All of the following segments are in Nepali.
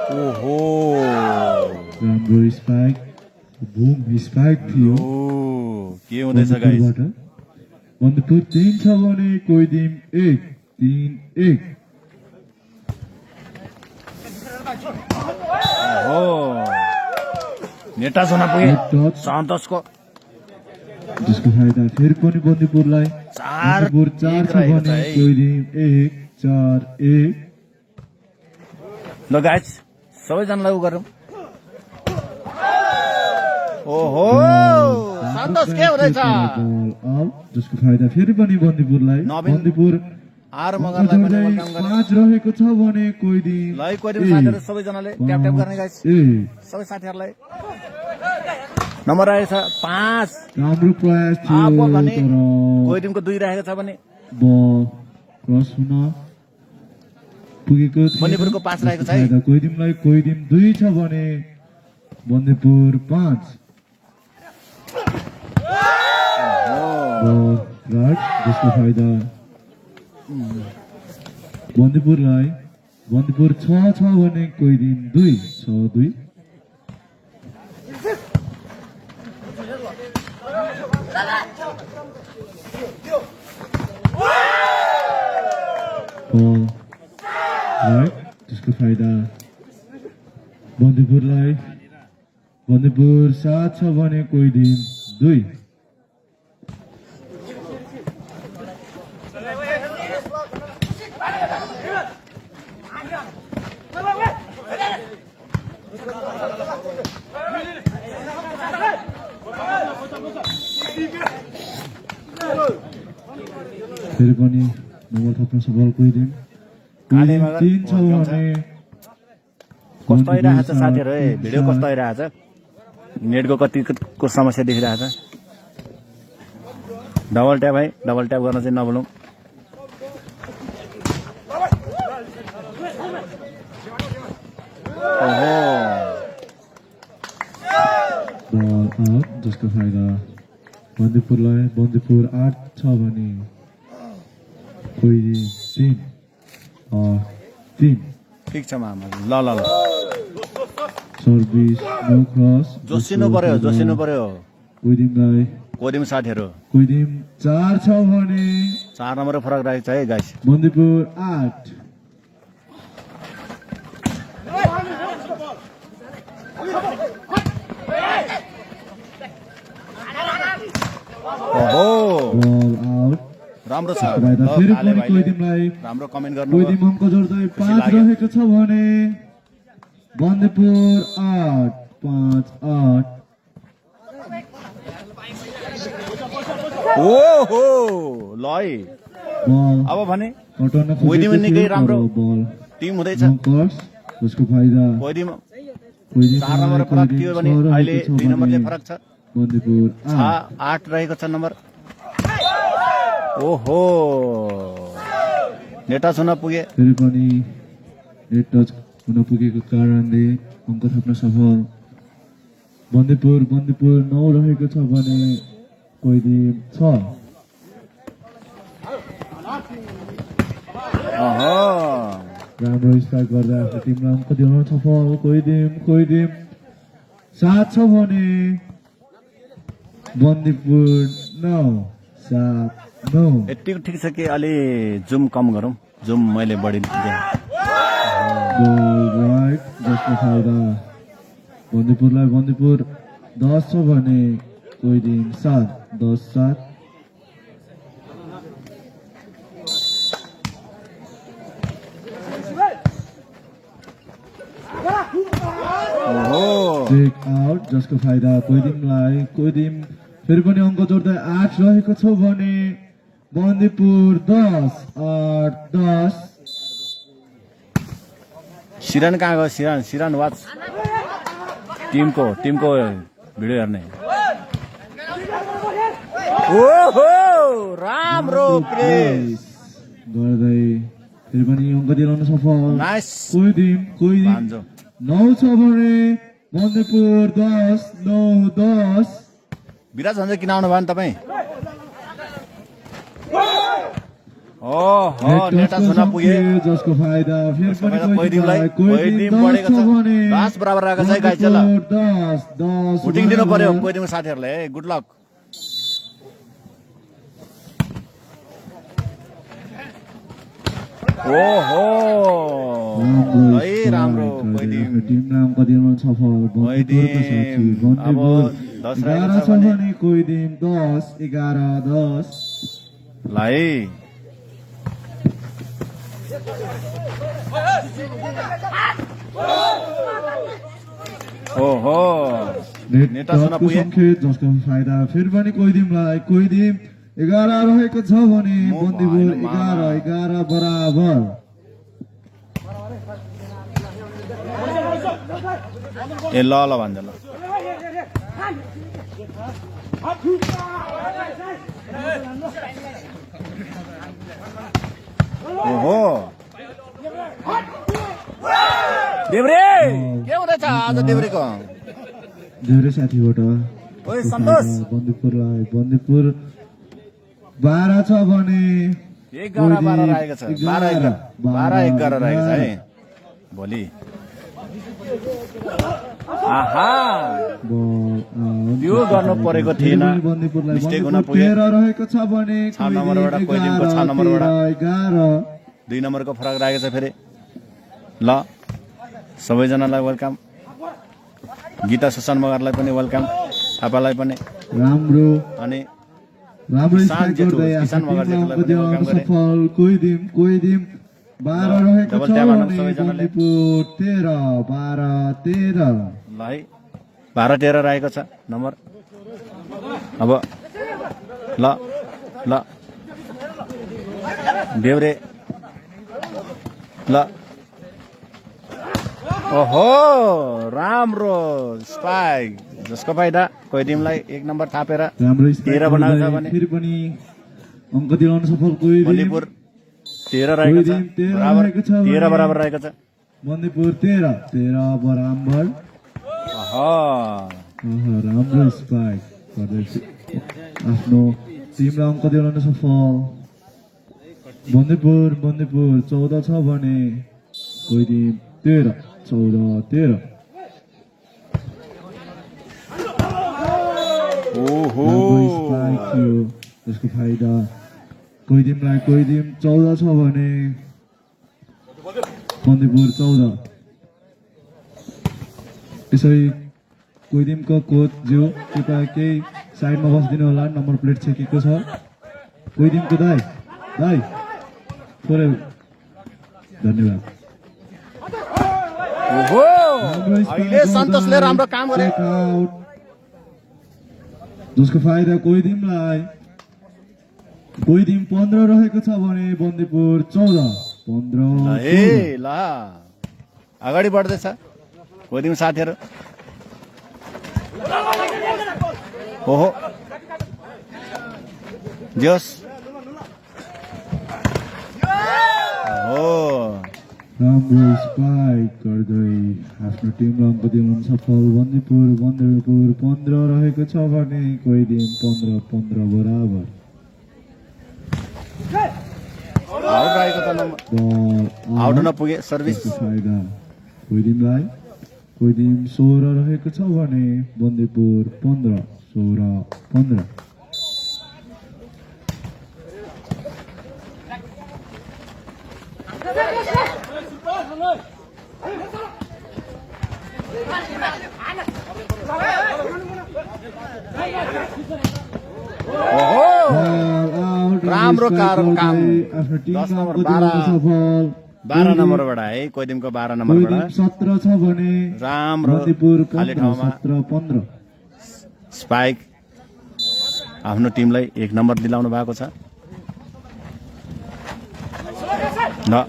ओहो राम्रो स्पाइक बुम स्पाइक थियो के हुँदैछ गाइस बन्दपुर 3 छ भने कोइदिम 1-3-1 हो नेटा सुना पुगे सन्तोषको जसको फाइदा फेरि पनि बन्दपुरलाई 4 4 छ भने कोइदिम 1-4-1 ल गाइस सबैजनालाई उ गरौँ ओहो सन्तोष के हुँदैछ जसको फाइदा फेरि पनि बन्दपुरलाई बन्दपुर आर मगरलाई पनि वेलकम गरौँ 5 रहेको छ भने कोइदिम ल कोइदिम साथीहरु सबैजनाले ट्याप ट्याप गर्ने गाइस सबै साथीहरुलाई नम्बर आएछ 5 राम्रो प्रयास थियो भने कोइदिमको 2 राखेको छ भने बल क्रस हुन पुगेको बन्दपुरको 5 राखेको छ है कोइदिमलाई कोइदिम 2 छ भने बन्दपुर 5 राइट जसको फाइदा बन्दपुरलाई बन्दपुर 6 छ भने कोइदिम 2 6-2 बल राइट जसको फाइदा बन्दपुरलाई बन्दपुर 7 छ भने कोइदिम 2 फेरि पनि नम्बर थप्न सफल कोइदिम 3 छ भने कस्तो आइरहेको छ साथीहरु भिडियो कस्तो आइरहेको छ नेटको कतिको समस्या देखिरहेको छ डबल ट्याप है डबल ट्याप गर्न चाहिँ नभुलौं ओहो बल आउट जसको फाइदा बन्दपुरलाई बन्दपुर 8 छ भने कोइदिम 3 ठीक छ मामा ल ल ल सर्भिस नो क्रस जोसिनु पर्यो कोइदिमलाई कोइदिम साथीहरु कोइदिम 4 छ भने 4 नम्बर फरक राखेको छ है गाइस बन्दपुर 8 ओहो बल आउट राम्रो छ फेरि पनि कोइदिमलाई राम्रो कमेन्ट गर्नु कोइदिम अङ्क जोड्दै 5 रहेको छ भने बन्दपुर 8 5-8 ओहो लय बल अब भने कटन कोइदिम निकै राम्रो बल टिम हुँदैछ उसको फाइदा कोइदिम 4 नम्बर फरक थियो भने अहिले 2 नम्बरले फरक छ बन्दपुर 8 रहेको छ नम्बर ओहो नेटा सुन पुगे फेरि पनि नेट टच हुन पुगेको कारणले अङ्क थप्न सफल बन्दपुर 9 रहेको छ भने कोइदिम 6 राम्रो स्ट्राइक गर्दा आफ्नो टिमलाई अङ्क दिलाउन सफल कोइदिम 7 छ भने बन्दपुर 9 यतिको ठिक छ कि अलि जुम कम गरौँ जुम मैले बढी दिएँ राइट जसको फाइदा बन्दपुरलाई बन्दपुर 10 छ भने कोइदिम 7 10-7 टेक आउट जसको फाइदा कोइदिम फेरि पनि अङ्क जोड्दै 8 रहेको छ भने बन्दपुर 10-8-10 सिरान कहाँ गयो सिरान वाच टिमको भिडियो हेर्ने ओहो राम्रो प्लेस गर्दै फेरि पनि अङ्क दिलाउन सफल नाइस कोइदिम 9 छ भने बन्दपुर 10-9-10 विराज भन्छ किन आउनु भयो नि तपाईँ ओहो नेटा सुना पुगे जसको फाइदा फेरि पनि कोइदिमलाई कोइदिम 10 बढेको छ भने छ 10 बराबर राखेको छ है गाइस ल 10 फुटिङ दिनु पर्यो कोइदिम साथीहरुले है गुड लक ओहो है राम्रो कोइदिम टिम नाम कतिमा सफल बन्दीपुरको साथी बन्दीपुर 11 छ भने कोइदिम 10 11 10 लाई ओहो नेटा सुना पुगे संकेत जसको फाइदा फेरि पनि कोइदिमलाई कोइदिम 11 रहेको छ भने बन्दीपुर 11 11 बराबर ए ल ल भन्छ ल ओहो देब्रे के हुँदैछ आज देब्रेको धेरै साथीबाट ओइ सन्तोष बन्दीपुरलाई बन्दीपुर 12 छ भने 11 12 रहेको छ 12 11 रहेको छ है भोलि आहा त्यो गर्नु परेको थिएन मिस्टेक हुन पुग्यो 13 रहेको छ भने 6 नम्बरबाट कोइदिमको 6 नम्बरबाट 11 2 नम्बरको फरक राखेको छ फेरि ल सबैजनालाई वेलकम गीता सुसन मगरलाई पनि वेलकम थापालाई पनि राम्रो अनि राम्रो किसान स्ट्राइक गर्दै किसान मगर जेठुलाई पनि वेलकम गरे सफल कोइदिम 12 रहेको डबल छ ट्याप हानौँ भने सबैजनाले। बन्दीपुर 13 12 13 ल है 12 13 रहेको छ नम्बर अब ल ल देब्रे ल ओहो राम्रो स्पाइक जसको फाइदा कोइदिमलाई 1 नम्बर थापेर राम्रो स्ट्राइक 13 बनाएको छ भने फेरि पनि अङ्क दिलाउन सफल कोइदिम बन्दीपुर 13 रहेको छ कोइदिम 13 बराबर रहेको छ 13 बराबर रहेको छ बन्दीपुर 13 13 बराबर अहा राम्रो स्पाइक गर्दै आफ्नो टिमलाई अङ्क दिलाउन सफल बन्दीपुर 14 छ भने कोइदिम 13 14 13 ओहो स्पाइक थियो त्यसको फाइदा कोइदिमलाई कोइदिम 14 छ भने बन्दीपुर 14 त्यसै कोइदिमको कोच ज्यू कृपया केही साइडमा बसिदिनु होला नम्बर प्लेट छेकेको छ कोइदिमको दाइ थोरै धन्यवाद ओहो अहिले सन्तोषले राम्रो काम गरे जसको फाइदा कोइदिमलाई कोइदिम 15 रहेको छ भने बन्दीपुर 14 15 ए ल अगाडि बढ्दैछ कोइदिम साथीहरु ओहो जोस ओहो राम्रो स्पाइक गर्दै आफ्नो टिमलाई अङ्क दिलाउन सफल बन्दीपुर 15 रहेको छ भने कोइदिम 15 बराबर आउट रहेको त नम्बर आउट नपुगे सर्भिस फाइदा कोइदिम 16 रहेको छ भने बन्दीपुर 15 16 15 ओहो राम्रो काम 10 नम्बर 12 नम्बरबाट है कोइदिमको 12 नम्बरबाट 17 छ भने राम्रो बन्दीपुर खाली 15 ठाउँमा 17 15 स्पाइक आफ्नो टिमलाई 1 नम्बर दिलाउनु भएको छ न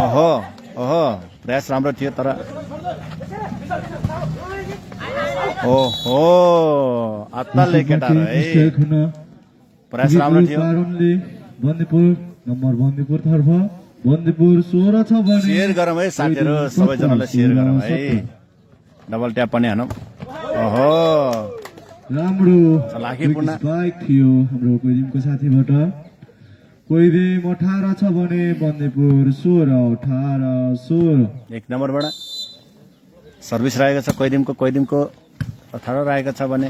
ओहो ओहो प्रयास राम्रो थियो तर ओहो अत्तलले केटाहरु है प्रयास राम्रो थियो बन्दीपुर तर्फ बन्दीपुर 16 छ भने शेयर गरौँ है साथीहरु सबैजनालाई शेयर गरौँ है डबल ट्याप पनि हानौँ ओहो राम्रो चलाखीपूर्ण। बाइक थियो हाम्रो कोइदिमको साथीबाट। कोइदिम 18 छ भने बन्दीपुर 16 एक नम्बरबाट सर्भिस रहेको छ कोइदिमको 18 रहेको छ भने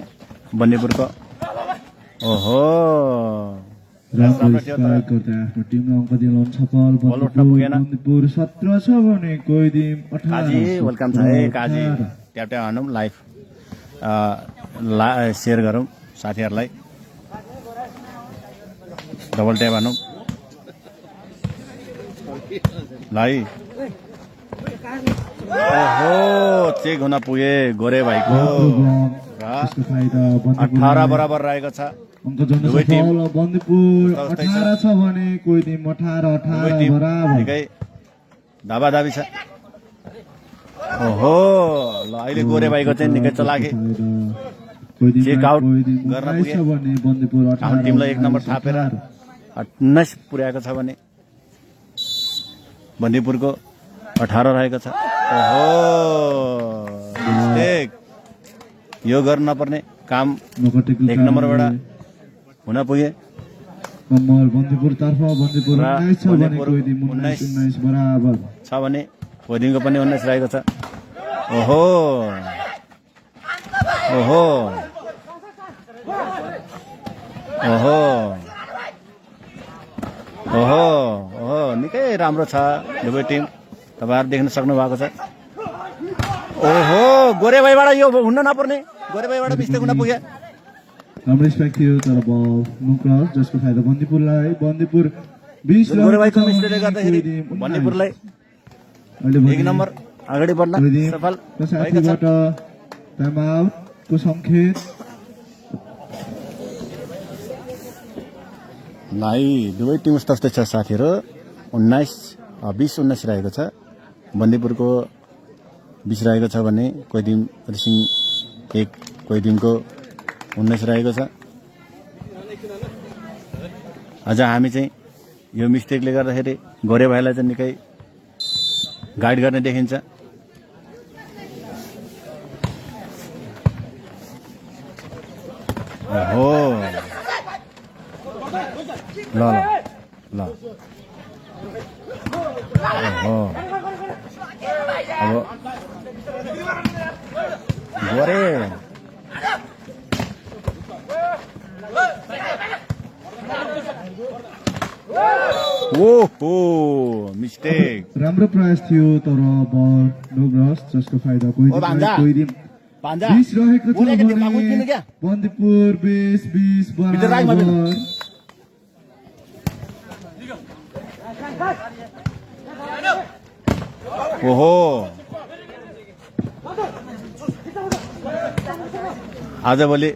बन्दीपुरको। ओहो राम्रो स्ट्राइक गर्दै आफ्नो टिमलाई अङ्क दिलाउन सफल। बल उठ्न पुगेन। बन्दीपुर 17 छ भने कोइदिम 18। काजी वेलकम छ है काजी। ट्याप ट्याप हानौँ लाइभ सेयर गरौँ साथीहरूलाई। डबल ट्याप हानौँ भाइ। ओहो चेक हुन पुगे गोरे भाइको र 18 बराबर रहेको छ। अङ्क जोड्न दुवै टिम सफल। बन्दीपुर उस्तै छ। 18 छ भने कोइदिम 18 दुवै टिम बराबर। निकै दाबादाबी छ। ओहो ल अहिले गोरे भाइको चाहिँ निकै चलाखे चेक आउट गर्न पुगे। आफ्नो टिमलाई 1 नम्बर थापेर 19 पुर्याएको छ भने बन्दीपुरको 18 रहेको छ। ओहो मिस्टेक। यो गर्नु नपर्ने काम 1 नम्बरबाट हुन पुगे। कम्मल बन्दीपुर तर्फ बन्दीपुर र 19 छ भने बन्दीपुर कोइदिम 19 बराबर छ भने कोइदिमको पनि 19 रहेको छ। ओहो ओहो ओहो ओहो ओहो निकै राम्रो छ दुवै टिम तपाईँहरू देख्न सक्नु भएको छ। ओहो गोरे भाइबाट यो हुन नपर्ने गोरे भाइबाट मिस्टेक हुन पुग्यो। राम्रो स्ट्राइक थियो तर बल नो क्रस जसको फाइदा बन्दीपुरलाई। बन्दीपुर 20 गोरे भाइको मिस्टेकले गर्दाखेरि बन्दीपुरलाई अहिले 1 नम्बर अगाडि बढ्न सफल भएको छ। साथीबाट टाइम आउटको सङ्केत। भाइ दुवै टिम उस्तै छ साथीहरू। 20-19 रहेको छ। बन्दीपुरको 20 रहेको छ भने कोइदिम रिसिङ 1 कोइदिमको 19 रहेको छ। अझ हामी चाहिँ यो मिस्टेकले गर्दाखेरि गोरे भाइलाई चाहिँ निकै गाइड गर्ने देखिन्छ। ओहो ल ल ल ओहो अब गोरे ओहो मिस्टेक। राम्रो प्रयास थियो तर बल नो क्रस जसको फाइदा कोइदिम। पान्जा 20 रहेको छ बोलेको भने दिमाग उठ्किनु क्या। बन्दीपुर 20 भित्र राख बराबर। भित्र। ओहो आजभोलि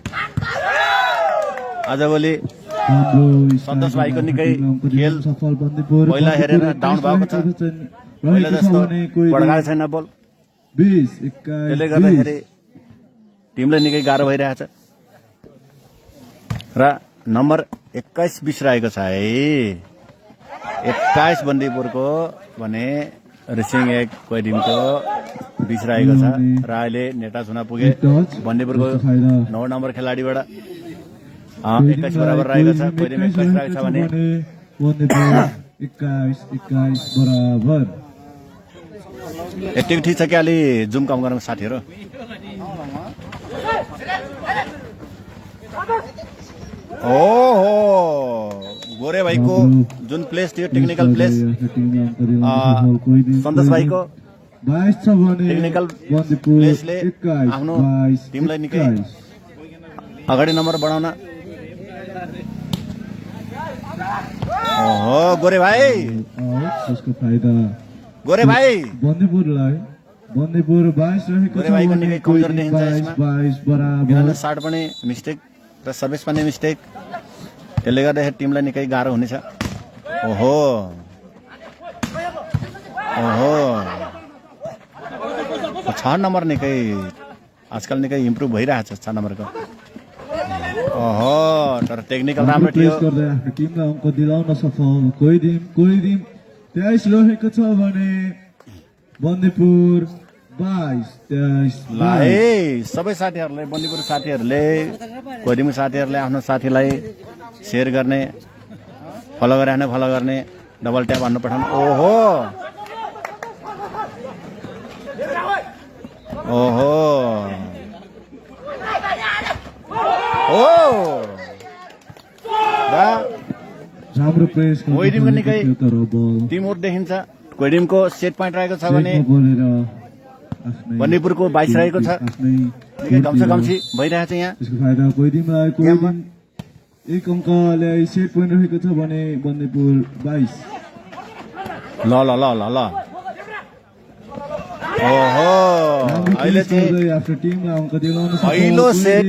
सन्तोष भाइको निकै खेल पहिला हेरेर डाउन भएको छ। पहिला जस्तो पड्काएको छैन बल। 20 त्यसले गर्दाखेरि टिमलाई निकै गाह्रो भइरहेछ र नम्बर 21-20 रहेको छ है। 21 बन्दीपुरको भने रिसिङ 1 कोइदिमको 20 रहेको छ र अहिले नेटा छुन पुगे बन्दीपुरको 9 नम्बर खेलाडीबाट 21 बराबर रहेको छ। कोइदिम 21 रहेको छ भने बन्दीपुर 21 बराबर। एक्टिभिटी छ कि अलि जुम कम गरौँ साथीहरू। ओहो गोरे भाइको जुन प्लेस थियो टेक्निकल प्लेस सन्तोष भाइको 22 छ भने टेक्निकल बन्दीपुर प्लेसले 21 आफ्नो 22 टिमलाई निकै अगाडि नम्बर बढाउन। ओहो गोरे भाइ त्यसको फाइदा गोरे भाइ बन्दीपुर 22 रहेको गोरे भाइको निकै कमजोर देखिन्छ यसमा। 22 बराबर। किनभने सर्ट पनि मिस्टेक र सर्भिस पनि मिस्टेक। त्यसले गर्दाखेरि टिमलाई निकै गाह्रो हुनेछ। ओहो ओहो 6 नम्बर निकै आजकल निकै इम्प्रुभ भइरहेछ 6 नम्बरको। ओहो तर टेक्निकल राम्रो थियो। गर्दै आफ्नो टिमलाई अङ्क दिलाउन सफल। कोइदिम 23 रहेको छ भने बन्दीपुर 22 ल है सबै साथीहरूले बन्दीपुर साथीहरूले कोइदिम साथीहरूले आफ्नो साथीलाई सेयर गर्ने फलो गर्ने डबल ट्याप हान्नु पठाउनु ओहो ओहो ओ राम्रो प्रेस कोइदिमको निकै टिमवर्क देखिन्छ कोइदिमको सेट पोइन्ट रहेको छ भने बन्दीपुरको 22 रहेको छ निकै कमसे भइरहेको छ यहाँ यसको फाइदा कोइदिमलाई कोइदिम एक अङ्कले सेट पोइन्ट रहेको छ भने बन्दीपुर 22 ल ल ल ल ल ओहो अहिले चाहिँ आफ्नो टिमलाई अङ्क दिलाउन सक्छ पहिलो सेट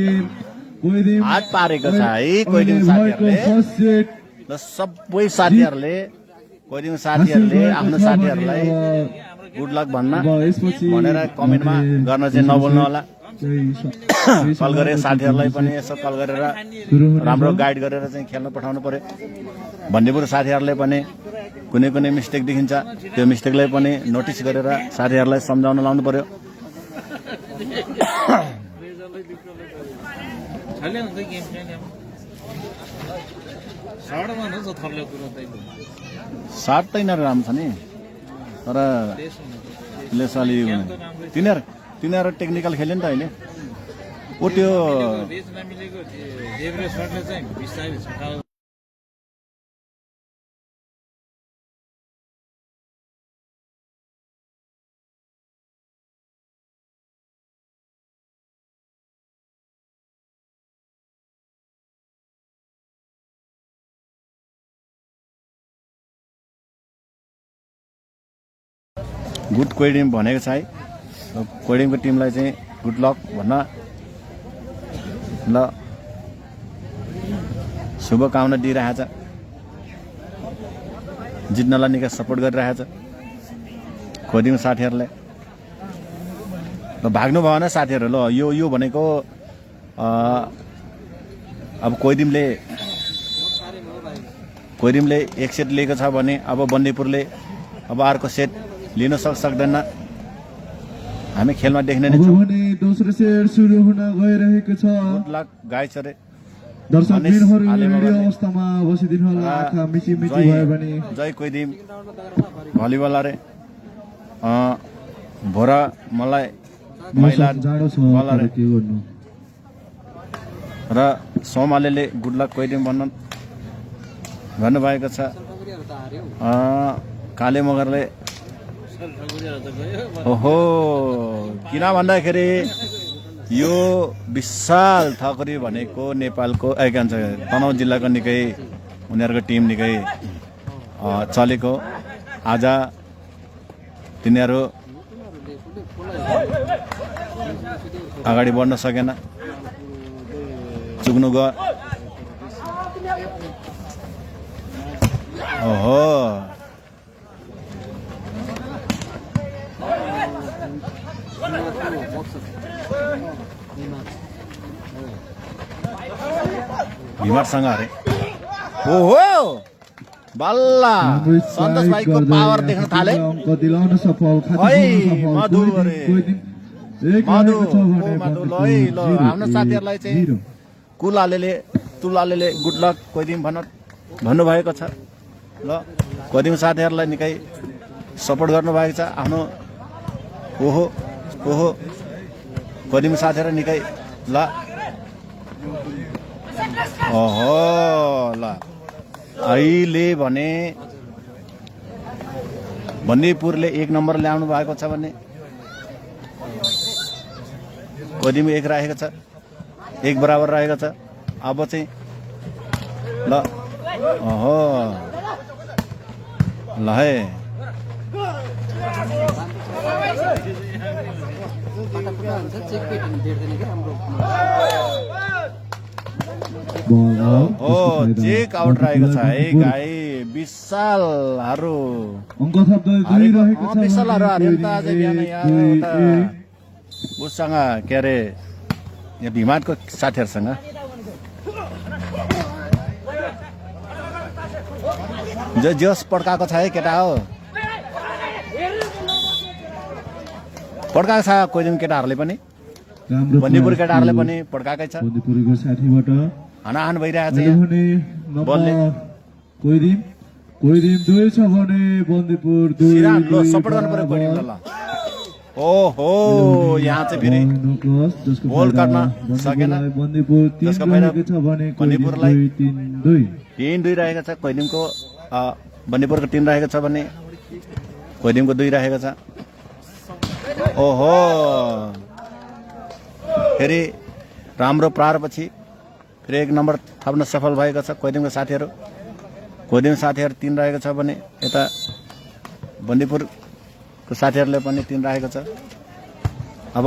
कोइदिम हात पारेको छ है कोइदिम साथीहरूले फर्स्ट सेट र सबै साथीहरूले कोइदिम साथीहरूले आफ्नो साथीहरूलाई गुड लक भनेर कमेन्टमा गर्न चाहिँ नभुल्नु होला कल गरेर साथीहरूलाई पनि यसो कल गरेर राम्रो गाइड गरेर चाहिँ खेल्न पठाउनु पर्यो बन्दीपुर साथीहरूले पनि कुनै मिस्टेक देखिन्छ त्यो मिस्टेकलाई पनि नोटिस गरेर साथीहरूलाई सम्झाउन लाउनु पर्यो साट त यिनीहरू राम्रो छ नि तर तिनीहरू टेक्निकल खेल्यो नि त अहिले ओ त्यो गुड कोइडिम भनेको छ है कोइडिमको टिमलाई चाहिँ गुड लक भन्न ल शुभकामना दिइरहेछ जित्नलाई निकै सपोर्ट गरिरहेछ कोइडिम साथीहरूले ल भाग्नु भएन साथीहरू ल यो भनेको अब कोइडिमले एक सेट लिएको छ भने अब बन्दीपुरले अब अर्को सेट लिन सक्दैन हामी खेलमा देख्ने नै छौं दोस्रो सेट सुरु हुन गइरहेको छ गुड लक गाइस अरे दर्शकहरुले रेडियो अवस्थामा बसिदिनु होला आँखा मिची भयो भने जय कोइदिम भलिबल अरे भोरा मलाई महिला जाडो छ के गर्नु र सोमालेले गुड लक कोइदिम भन्नुभएको छ काले मगरले ओहो किन भन्दाखेरि यो विशाल ठकुरी भनेको नेपालको के भन्छ तनहुँ जिल्लाको निकै उनीहरूको टिम निकै चलेको आज तिनीहरू अगाडि बढ्न सकेन चुक्नु गयो ओहो भीमरसँग अरे ओहो बल्ला सन्तोष भाइको पावर देख्न थाले अङ्क दिलाउन सफल मधु अरे मधु ल आफ्नो साथीहरूलाई चाहिँ तुलालेले गुड लक कोइदिम भन्नुभएको छ ल कोइदिम साथीहरूलाई निकै सपोर्ट गर्नुभएको छ आफ्नो ओहो कोइदिम साथीहरू निकै ल ओहो ल अहिले भने बन्दीपुरले 1 नम्बर ल्याउनु भएको छ भने कोइदिम 1 राखेको छ 1 बराबर रहेको छ अब चाहिँ ल ओहो ल है चेक आउट रहेको छ है गाई विशालहरू अङ्क थप्दै दिइरहेको छ विशालहरू हार्यो नि त आज बिहान यहाँ उसँग के अरे यहाँ भिमाटको साथीहरूसँग जोस पड्काएको छ है केटा हो पड्काएको छ कोही दिन केटाहरूले पनि राम्रो बन्दीपुर प्रयास केटाहरूले थियो पनि पड्काएकै छ बन्दीपुरको साथीबाट हानाहान भइरहेको छ अहिले यहाँ। भने बलले। नम्बर कोही दिन 2 छ भने बन्दीपुर 2 सिरान लो सपोर्ट गर्नु पर्यो कोही दिन ल ओहो यहाँ चाहिँ फेरि गोल काट्न सकेन। बन्दीपुर 3 जसको फाइदा रहेको छ भने बन्दीपुरलाई 3-2 3-2 रहेको छ कोही दिनको बन्दीपुरको 3 रहेको छ भने कोही दिनको 2 रहेको छ। ओहो फेरि राम्रो प्रहारपछि फेरि 1 नम्बर थप्न सफल भएको छ कोही दिनको साथीहरू। कोही दिन साथीहरू 3 रहेको छ भने यता बन्दीपुरको साथीहरूले पनि 3 राखेको छ। अब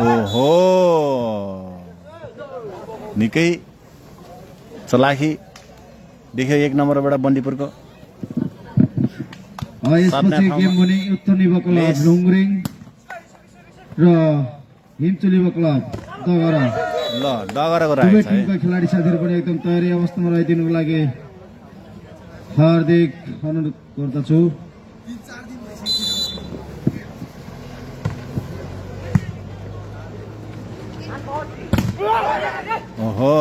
ओहो निकै चलाखी देख्यो 1 नम्बरबाट बन्दीपुरको। यसपछि गेम भने उत्तरनिवा क्लब लुङरिङ र हिमचुलिवा क्लब दगरा ल डगराको दुवै रहेको छ है। टिमका खेलाडी साथीहरू पनि एकदम तयारी अवस्थामा रहिदिनुको लागि हार्दिक अनुरोध गर्दछु। ओहो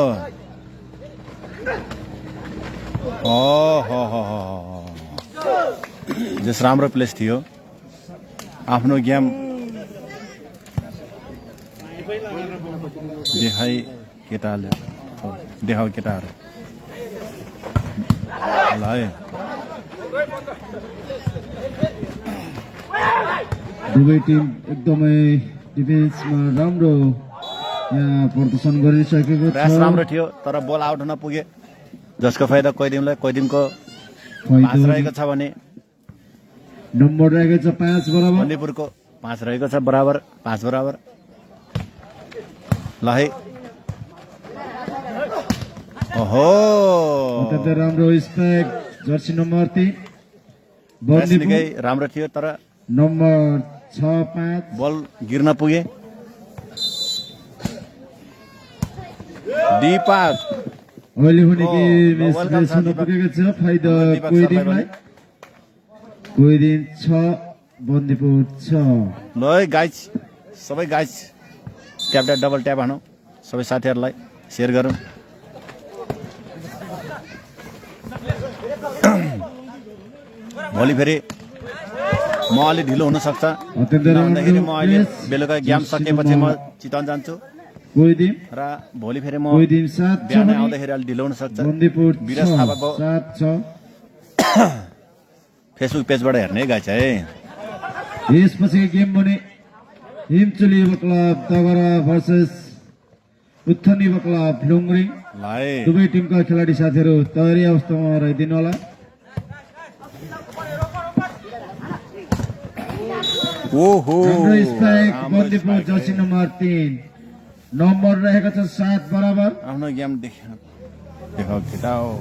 ओहो जस राम्रो प्लेस थियो आफ्नो गेम देखाइ केटाले देखाउ केटाहरू ल है। दुवै टिम एकदमै डिफेन्समा राम्रो यहाँ प्रदर्शन गरिसकेको प्रयास छ। राम्रो थियो तर बल आउट हुन पुगे जसको फाइदा कोही दिनको 5 रहेको छ भने नम्बर रहेको छ 5 बराबर। बन्दीपुरको 5 रहेको छ बराबर 5 बराबर ल है। ओहो अत्यन्तै राम्रो स्ट्राइक जर्सी नम्बर 3 प्रयास बन्दीपुर निकै राम्रो थियो तर नम्बर 6-5 बल गिर्न पुगे। दिपक अहिले भने कि ल, वेलकम छ हुन दिपक। पुगेको छ फाइदा दिपक कोही सरलाई दिनलाई कोही दिन 6 बन्दीपुर 6 ल है गाइज सबै guys tap tap double tap हानौँ सबै साथीहरूलाई सेयर गरौँ। भोलि फेरि म अलि ढिलो हुनसक्छ अत्यन्तै भन्दाखेरि म अहिले राम्रो बेलुका गेम सकेपछि म चितवन जान्छु कोही दिन र भोलि फेरि म कोही दिन 7 छ बिहान भने आउँदाखेरि अलि ढिलो हुनसक्छ। बन्दीपुर विराज 6 थापाको 7 छ। फेसबुक पेजबाट हेर्ने गाइज है। यसपछि गेम भने हिमचुली युवा क्लब दगरा भर्सेस उत्थन युवा क्लब लुङरिङ। ल है दुवै टिमका खेलाडी साथीहरू तयारी अवस्थामा रहिदिनु होला। ओहो राम्रो स्ट्राइक राम्रो बन्दीपुर स्ट्राइक है। जर्सी नम्बर 3 नम्बर रहेको छ 7 बराबर। आफ्नो गेम देखाउ केटा हो।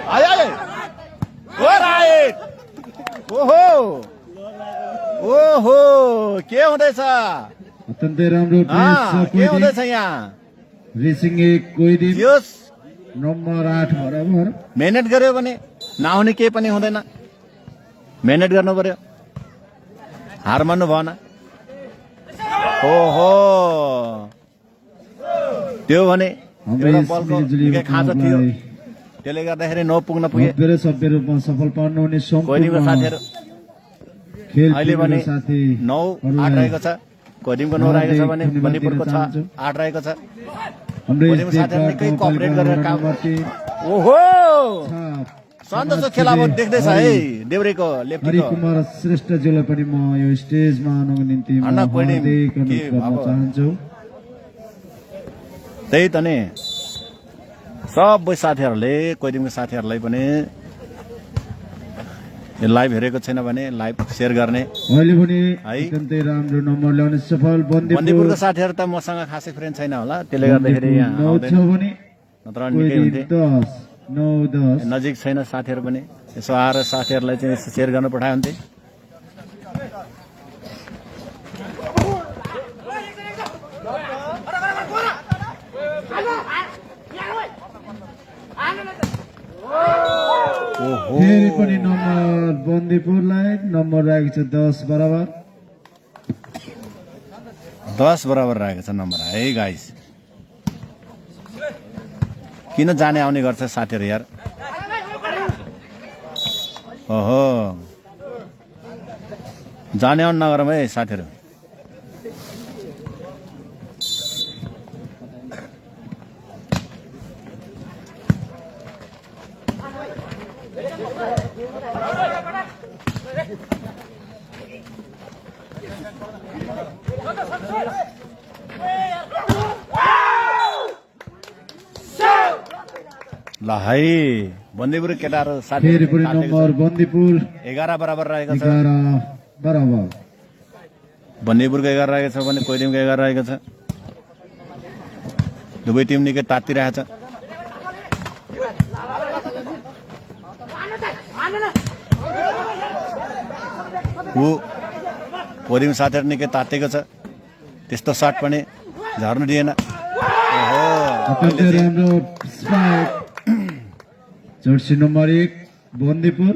आय आय ओ राइट ओहो ओहो के हुँदैछ अत्यन्तै राम्रो के हुँदैछ यहाँ रेसिङ एक कोही दिन यस नम्बर 8 बराबर। मेहनत गर्यो भने नहुने केही पनि हुँदैन मेहनत गर्नु पर्यो हार मान्नु भएन। ओहो त्यो भने हाम्रो एउटा यस बलको मिलिजुली निकै खाँचो थियो क्लबलाई त्यसले गर्दाखेरि नपुग्न पुगे भव्य र सभ्य रूपमा सफल पार्नुहुने कोइदिमको सम्पूर्ण साथीहरू खेल अहिले भने प्रेमीका साथी 9-8 रहेको छ कोइदिमको 9 रहेको छ भने बन्दीपुरको 8 रहेको छ। हाम्रो कोइदिमको साथीहरू निकै कोअपरेट गरेर काम नम्बर 3 ओहो सन्तोषको खेल अब देख्दैछ है देउरेको हरि लेफ्टीको कुमार श्रेष्ठज्यूलाई पनि म यो स्टेजमा आउनको निम्ति म अन्ना कोइदिम, हार्दिक के अनुरोध गर्न अब? चाहन्छु। त्यही त नि सबै साथीहरूले कोइदिमको साथीहरूलाई पनि यो लाइभ हेरेको छैन भने लाइभ सेयर गर्ने। अहिले पनि है। अत्यन्तै राम्रो नम्बर ल्याउने सफल बन्दीपुरको बन्दीपुर साथीहरू त मसँग खासै फ्रेन्ड छैन होला त्यसले गर्दाखेरि यहाँ 9 आउँदैन। छ भने नत्र निकै हुन्थे 10 9 10 नजिक छैन साथीहरू पनि यसो आएर साथीहरूलाई चाहिँ यसो सेयर गर्न पठायो हुन्थे फेरि पनि नम्बर बन्दीपुरलाई नम्बर रहेको छ 10 बराबर 10 बराबर रहेको छ नम्बर है गाइस किन जाने आउने गर्छ साथीहरू यार ओहो जाने आउने नगरौँ है साथीहरू ल है बन्दीपुर केटाहरू फेरि पनि साथी नम्बर बन्दीपुर 11 बराबर रहेको छ 11 बराबर बन्दीपुरको 11 रहेको छ भने कोइदिमको 11 रहेको छ दुवै टिम निकै तातिरहेको छ कोइदिम साथीहरू निकै तातेको छ त्यस्तो सर्ट पनि झर्नु दिएन ओहो अत्यन्तै राम्रो strike Jersey number 1 Bandipur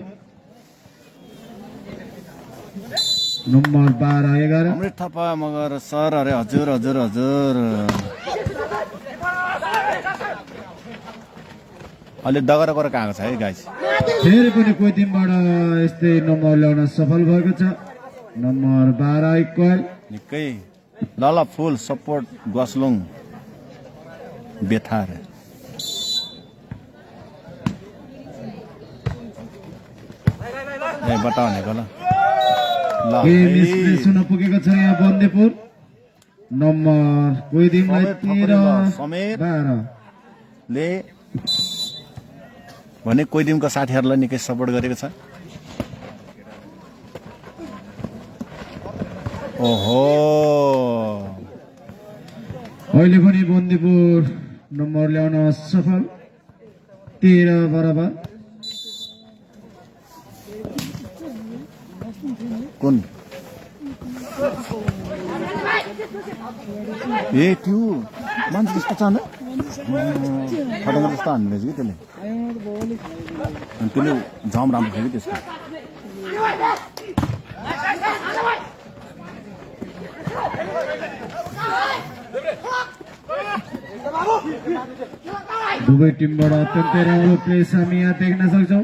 number 12 11 अमृत थापा मगर सर अरे हजुर हजुर हजुर अलि दगरा गरेर आएको छ है गाइस फेरि पनि कोही टिमबाट यस्तै नम्बर ल्याउन सफल भएको छ नम्बर 12 इक्वल निकै ल फुल सपोर्ट ग्वासलुङ बेथार ए बताउ भनेको ल गेम स्पेस हुन पुगेको छ यहाँ बन्दीपुर नम्बर कोही टिमलाई 13 समेत 12 ले भने कोही टिमको साथीहरूलाई निकै सपोर्ट गरेको छ ओहो अहिले पनि बन्दीपुर नम्बर ल्याउन सफल 13 बराबर कुन ए त्यो मान्छे जस्तो छ फटाउनु जस्तो हान्नु रहेछ कि त्यसले अनि त्यसले झम राम्रो थियो कि त्यसको दुवै टिमबाट अत्यन्तै राम्रो प्लेस हामी यहाँ देख्न सक्छौँ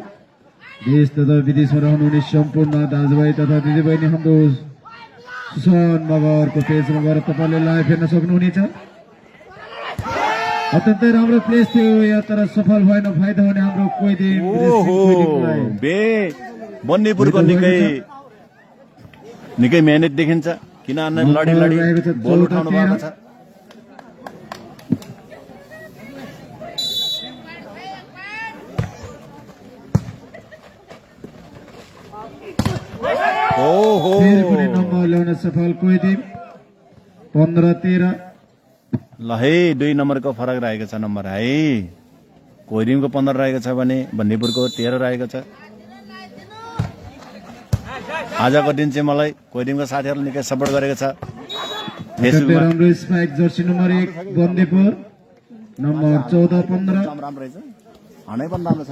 देश तथा विदेशमा रहनुहुने सम्पूर्ण दाजुभाइ तथा दिदीबहिनी हाम्रो सुशान मगरको पेजमा गएर तपाईँले लाइभ हेर्न सक्नुहुनेछ अत्यन्तै राम्रो प्लेस थियो यहाँ तर सफल भएन फाइदा हुने हाम्रो कोही बे बन्दीपुरको निकै मेहनत देखिन्छ किन लडी बल उठाउनु भएको छ फेरि पनि नम्बर ल्याउन सफल कोही टिम 15-13 ल है 2 नम्बरको फरक रहेको छ नम्बर है कोइरिमको 15 रहेको छ भने बन्दीपुरको 13 रहेको छ आजको दिन चाहिँ मलाई कोइरिमको साथीहरूले निकै सपोर्ट गरेको छ फेसबुकमा राम्रो spike Jersey number 1 Bandipur number 14-15 राम्रो रहेछ हानै पनि राम्रो छ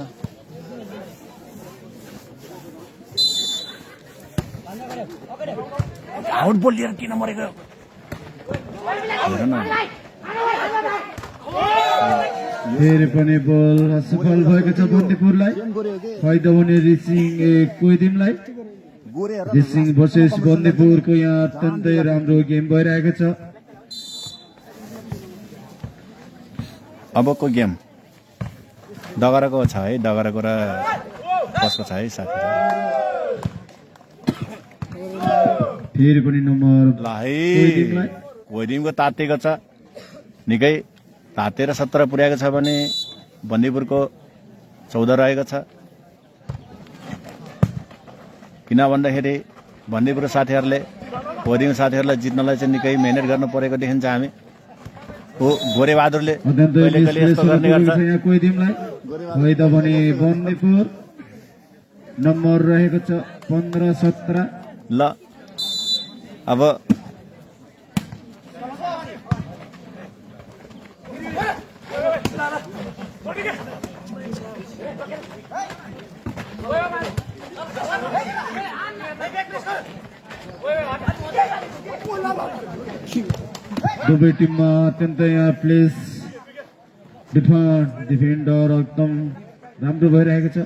आउट बल लिएर किन मरेको फेरि पनि बल सफल भएको छ बन्दीपुरलाई फाइदा हुने रिसिङ कोही टिमलाई रिसिङ भर्सेस बन्दीपुरको यहाँ अत्यन्तै राम्रो गेम भइरहेको छ अबको गेम डगराको छ है डगराको र कसको छ है साथी फेरि पनि नम्बर ल है कोइदिमको तातेको छ निकै तातेर 17 पुर्याएको छ भने बन्दीपुरको 14 रहेको छ किन भन्दाखेरि बन्दीपुर साथीहरूले कोइदिम साथीहरूलाई जित्नलाई चाहिँ निकै मेहनत गर्नु परेको देखिन्छ हामी हो गोरेबहादुरले अत्यन्तै कहिले कहिले यस्तो गर्ने गर्छ यहाँ कोही टिमलाई फाइदा भने बन्दीपुर नम्बर रहेको छ 15-17 ल अब दुवै टिममा अत्यन्तै यहाँ प्लेस डिफेन्डर एकदम राम्रो भइरहेको छ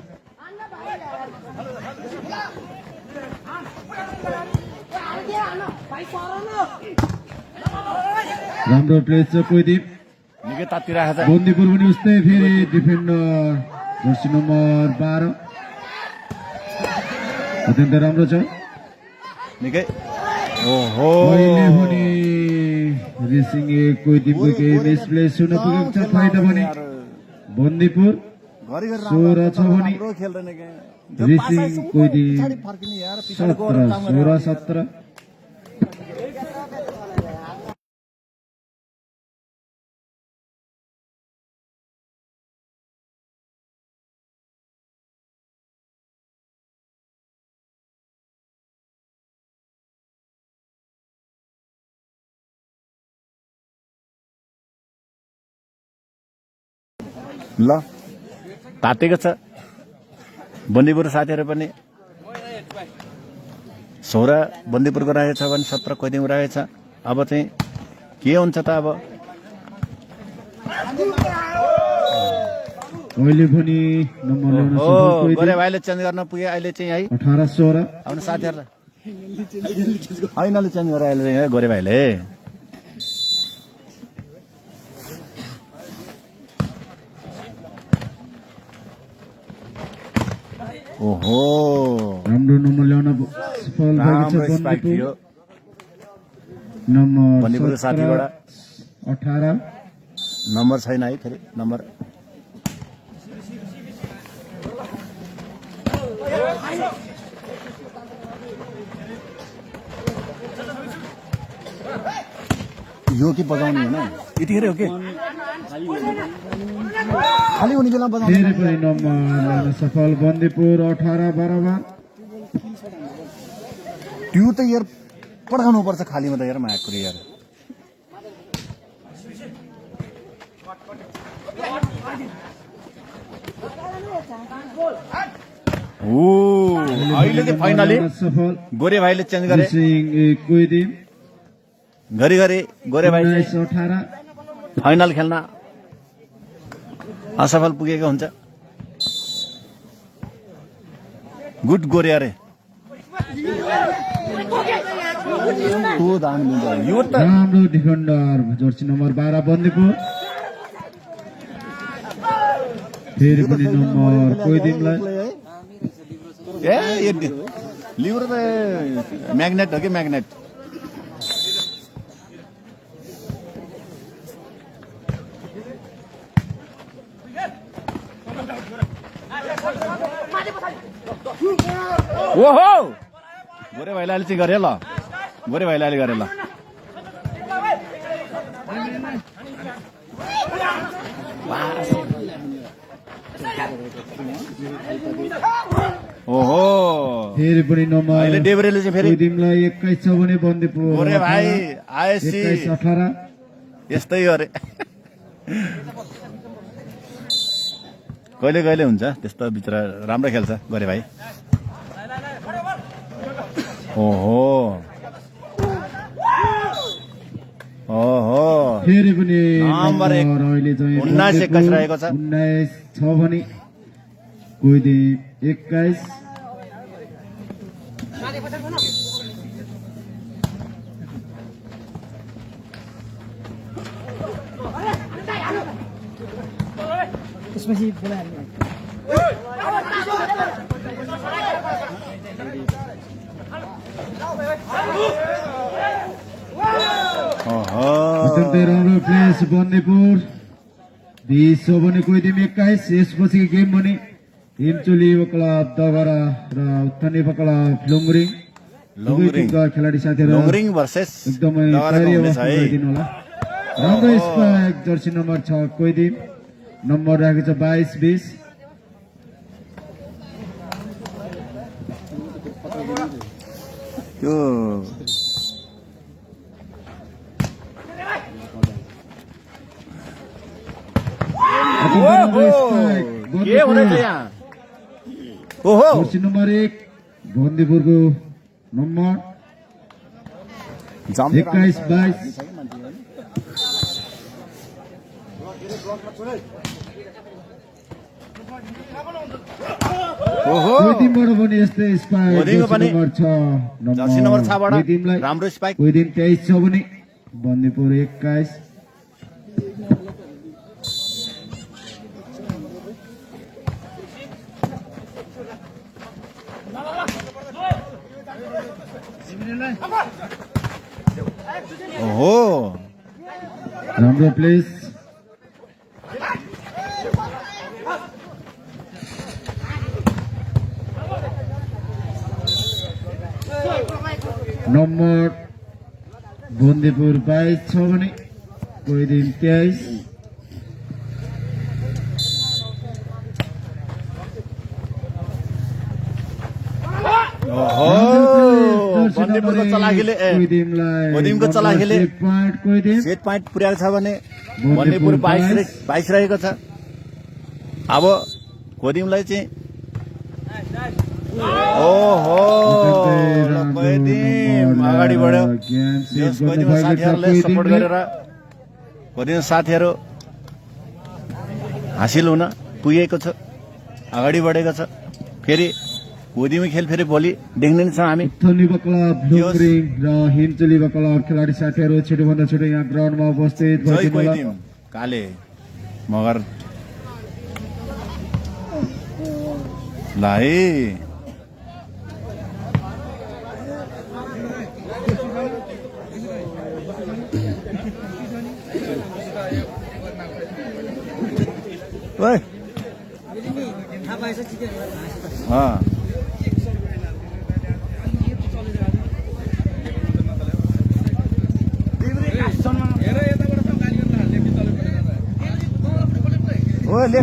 राम्रो प्लेस छ कोही टिम निकै तातिरहेको छ बन्दीपुर पनि उस्तै फेरि डिफेन्डर जर्सी नम्बर 12 अत्यन्तै राम्रो छ निकै ओहो अहिले पनि रेसिङ कोही टिमको केही मिसप्लेस हुन पुगेको छ फाइदा भने बन्दीपुर 16 छ भने रेसिङ कोही टिम 16-17 ल तातेको छ बन्दीपुर साथीहरू पनि 16 बन्दीपुरको रहेछ भने 17 कोइदिम रहेछ अब चाहिँ के हुन्छ त अब अहिले पनि नम्बर ल्याउन हो सफल कोही गोरे भाइले चेन्ज गर्न पुगे अहिले चाहिँ है 18-16 आउनु साथीहरूलाई फाइनली चेन्ज गरेर अहिले चाहिँ है गोरे भाइले ओहो राम्रो नम्बर ल्याउन सफल भएको छ राम्रो स्पाइक थियो नम्बर बन्दीपुर साथीबाट 18 नम्बर छैन है फेरि नम्बर यो के बजाउने होइन यतिखेर हो के खाली हुने बेला बजाउने फेरि पनि नम्बर ल्याउन सफल बन्दीपुर 18 बराबर त्यो त यार पढाउनु पर्छ खालीमा त यार मायाकुरी यार ओ अहिले चाहिँ फाइनली सफल गोरे भाइले चेन्ज गरे रेसिङ कोही टिम घरि गोरे भाइ 19-18 फाइनल खेल्न असफल पुगेको हुन्छ गुड गोरे अरे यो त राम्रो डिफेन्डर जर्सी नम्बर 12 बन्दीपुर फेरि पनि नम्बर कोही टिमलाई ए लिभर त म्याग्नेट हो कि म्याग्नेट ओहो गोरे भाइले अहिले चाहिँ गरे ल गोरे भाइले अहिले गरे ल ओहो फेरि पनि नम्बर अहिले डेब्रेले चाहिँ फेरि कोही टिमलाई 21 छ भने बन्दीपुर गोरे भाइ आएसी 21-18 यस्तै गरे कहिले कहिले हुन्छ त्यस्तो बिचरा राम्रो खेल्छ गोरे भाइ ओहो ओहो फेरि पनि नम्बर एक। अहिले चाहिँ 19-21 रहेको छ 19 छ भने कोही टिम 21 त्यसपछि बोलाइहाल्नु ओहो अत्यन्तै राम्रो प्लेस बन्दीपुर 20 हो भने कोही टिम 21 यसपछि गेम भने हिमचोली क्लब दगरा र उत्थानी क्लब लुङरिङ दुवै टिमका खेलाडी साथीहरू लोङरिङ भर्सेस एकदमै दगराको कार्य हुनेछ है दिनु होला राम्रो स्पाइक जर्सी नम्बर 6 कोइदिम नम्बर राखेको छ 22-20 त्यो के हुँदैछ यहाँ ओहो जर्सी नम्बर 1 बन्दीपुरको नम्बर 21-22 ओहो कोइदिमबाट पनि यस्तै स्पाइक कोइदिमको पनि जर्सी नम्बर 6 बाट कोइदिमलाई राम्रो स्पाइक कोइदिम 23 छ भने बन्दीपुर 21 ओहो राम्रो प्लेस नम्बर बन्दीपुर 22 छ भने कोइदिम 23 ओहो बन्दीपुरको चलाखीले कोइदिमको चलाखीले सेट पॉइन्ट पुर्याएको छ भने बन्दीपुर 22 रहेको छ अब कोइदिमलाई चाहिँ ओहो कोइदिम अगाडि बढ्यो कोइदिमको साथीहरूले सपोर्ट गरेर कोइदिमको साथीहरू हासिल हुन पुगेको छ अगाडि बढेको छ फेरि कोइदिमी खेल फेरि भोलि देख्ने नै छौँ हामी थनिबा क्लब डोंगरिङ र हिमचुलीबा क्लब खेलाडी साथीहरू छिटोभन्दा छिटो यहाँ ग्राउन्डमा उपस्थित जय भइदिनु होला कोइदिम काले मगर लाई ओए हाँ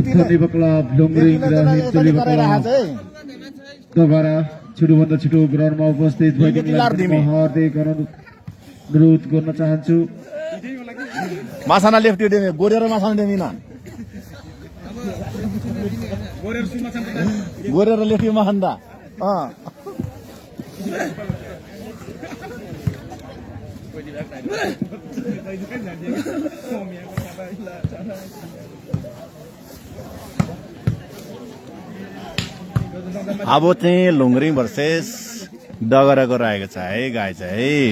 थनिबा क्लब डोंगरिङ र हिमचुलीबा क्लब दोबारा छिटोभन्दा छिटो ग्राउन्डमा उपस्थित भइदिनु हार्दिक अनुरोध गर्न चाहन्छु मासाना लेफ्ट डेमी गोरेर मासाना डेमिना गोरेर लेफ्ट माखन्दा अब चाहिँ लुङरिङ भर्सेस डगराको रहेको छ है गाई चाहिँ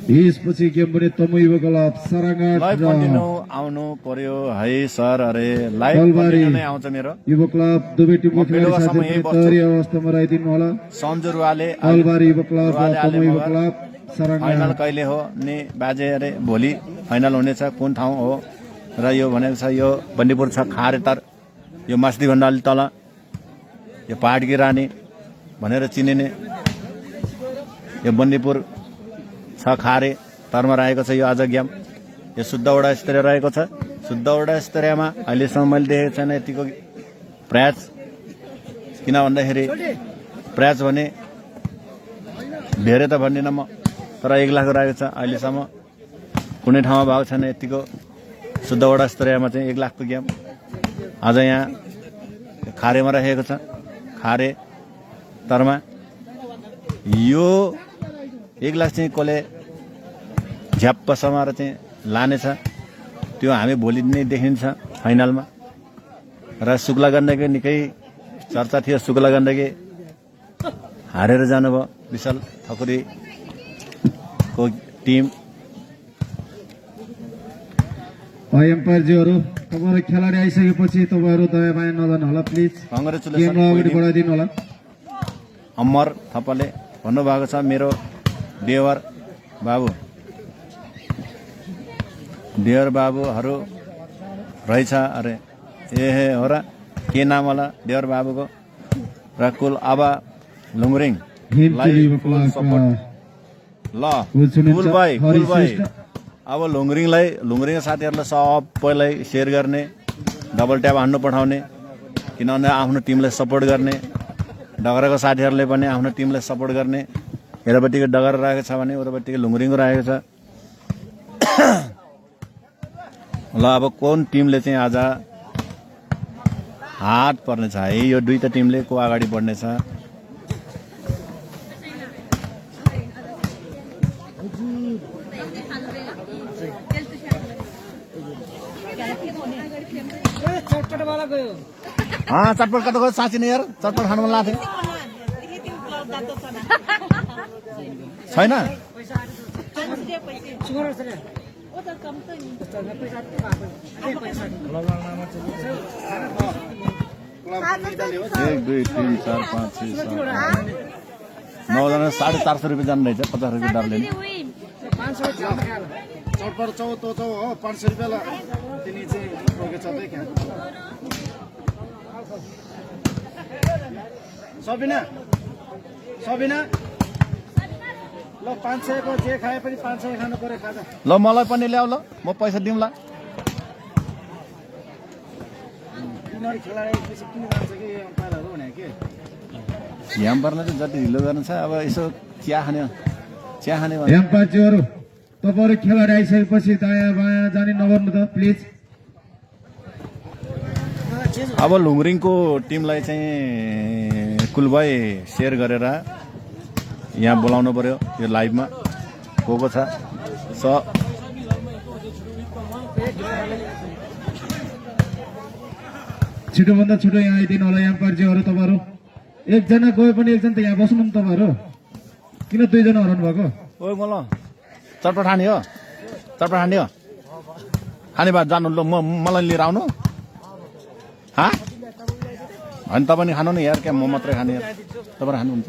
यसपछि गेम पनि तमुइबा क्लब सराङाट लाइभ र कन्टिन्यू आउनु पर्यो है सर अरे लाइभ कलबारी कन्टिन्यू नै आउँछ मेरो युवा क्लब दुवै टिमको खेलाडी बेलुकासम्म साथीहरू यही बस्छु। तयारी अवस्थामा रहिदिनु होला सन्जु रुवाले कलबारी युवा क्लब र रुवाले आले तमुइबा मगर क्लब फाइनल सराङाट कहिले हो नि बाजे अरे भोलि फाइनल हुनेछ कुन ठाउँ हो र यो भनेको छ यो बन्दीपुर छ खारेतर यो मास्दी भन्डाली तल यो पहाडकी रानी भनेर चिनिने यो बन्दीपुर छ खारे तरमा रहेको छ यो आज गेम यो शुद्धवटा स्तरीय रहेको छ शुद्धवटा स्तरीयमा अहिलेसम्म मैले देखेको छैन यतिको प्रयास किन भन्दाखेरि प्रयास भने धेरै त भन्दिनँ म तर 1 लाख रहेको छ अहिलेसम्म कुनै ठाउँमा भएको छैन यतिको शुद्धवटा स्तरीयमा चाहिँ 1 लाखको गेम आज यहाँ खारेमा राखेको छ खारे तरमा यो 1 लाख चाहिँ कसले झ्याप्प समाएर चाहिँ लानेछ त्यो हामी भोलि नै देखिन्छ फाइनलमा र शुक्ला गण्डकी निकै चर्चा थियो शुक्ला गण्डकी हारेर जानुभयो विशाल ठकुरीको टिम एम्पायरजीहरू तपाईहरु खेलाडी आइसकेपछि तपाईहरु दया माया नगर्नु होला प्लिज कङ्ग्रेचुलेसन गेमलाई अगाडि बढाइदिनु होला अमर थापाले भन्नुभएको छ मेरो देवर बाबुहरू रहेछ अरे ए हो र के नाम होला देवर बाबुको र कुल आबा लुङरिङ हिमचुली फुल सपोर्ट ल कोच हुनुहुन्छ फुल भाइ हरि फुल भाइ श्रेष्ठ। अब लुङरिङका साथीहरूलाई सबैलाई सेयर गर्ने डबल ट्याप हान्नु पठाउने किनभने आफ्नो टिमलाई सपोर्ट गर्ने डगराको साथीहरूले पनि आफ्नो टिमलाई सपोर्ट गर्ने यतापट्टिको डगरा राखेको छ भने उतापट्टिको लुङरिङ राखेको छ ल अब कुन टिमले चाहिँ आज हात पर्नेछ है यो दुईटा टिमले को अगाडि बढ्नेछ चटपट वाला गयो चटपट कता गयो साँच्ची नै यार चटपट खानु मन लाग्थ्यो छैन सुगर सर एक दुई तिन चार पाँच छ सात आठ नौजना 450 रुपियाँ जानु रहेछ 50 रुपियाँ दरले नि चटपट चौ तो चौ हो 500 रुपियाँलाई तिनी चाहिँ रोकेछ त्यही क्या सबिना सबिना ल 500 को जे खाए पनि 500 खानु पर्यो खाजा ल मलाई पनि ल्याऊ ल म पैसा दिउँला तिनीहरू खेलाडी पछि किन जान्छ कि अम्पायरहरू भने के ह्याम्परले चाहिँ जति ढिलो गर्नु छ अब यसो चिया खाने भने एम्पायरहरू तपाईहरु खेलाडी आइसकेपछि दायाँ बायाँ जाने नगर्नु त प्लिज अब लुङरिङको टिमलाई चाहिँ कुलभाइ सेयर गरेर यहाँ बोलाउनु पर्यो यो लाइभमा को छ छिटोभन्दा छिटो यहाँ आइदिनु होला एम्पायरहरू तपाईहरु एकजना गयो पनि एकजना त यहाँ बस्नु नि तपाईहरु किन दुईजना हराउनु भएको ओइ म ल चटपट खाने हो खाने बाद जानु ल मलाई लिएर आउनु होइन तपाईँ नि खानु नि यार क्या म मात्रै खाने यार तपाईँ खानुहुन्छ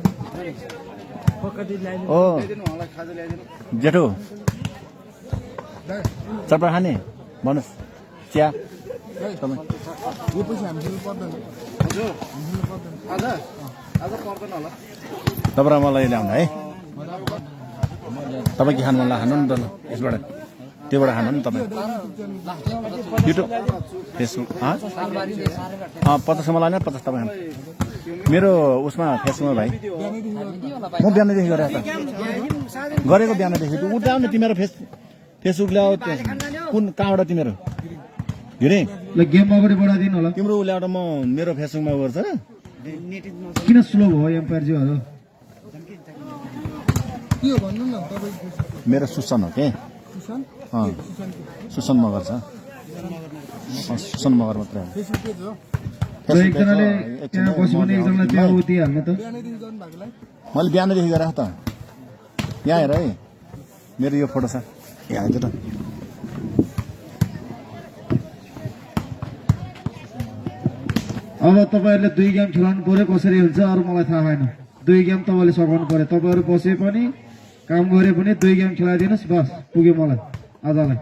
ओ जेठो चटपट खाने भन्नुहोस् चिया तपाईँ तपाईँ मलाई ल्याउनु है तपाईँ के खानु मन लाग्छ खानु नि त ल यसबाट त्योबाट खानु नि तपाईँ युट्युब फेसबुक 50 मलाई 50 तपाईँ खानु मेरो उसमा फेसबुकमा भाइ म बिहानदेखि गरेको बिहानदेखि उठ्दा नि तिमीहरू फेसबुक ल्याऊ कुन कहाँबाट तिमीहरू घिरे ल गेम अगाडि बढाइदिनु होला तिम्रो ल्याएर म मेरो फेसबुकमा गर्छ किन स्लो भयो एम्पायरहरू मेरो सुसन हो के सुसन मगर छ सुसन मगर मात्रै र एकजनाले त्यहाँ बस्यो भने एकजनालाई त्यहाँ उति हाल्नु त मैले बिहानदेखि गरेको त यहाँ हेर है मेरो यो फोटो छ यहाँ आइज त अब तपाईहरुले दुई गेम खेलाउनु पर्यो कसरी हुन्छ अरु मलाई थाहा छैन दुई गेम तपाईले सघाउनु पर्यो तपाईहरु बसे पनि काम गरे पनि दुई गेम खेलाइदिनुस् बस पुग्यो मलाई आजलाई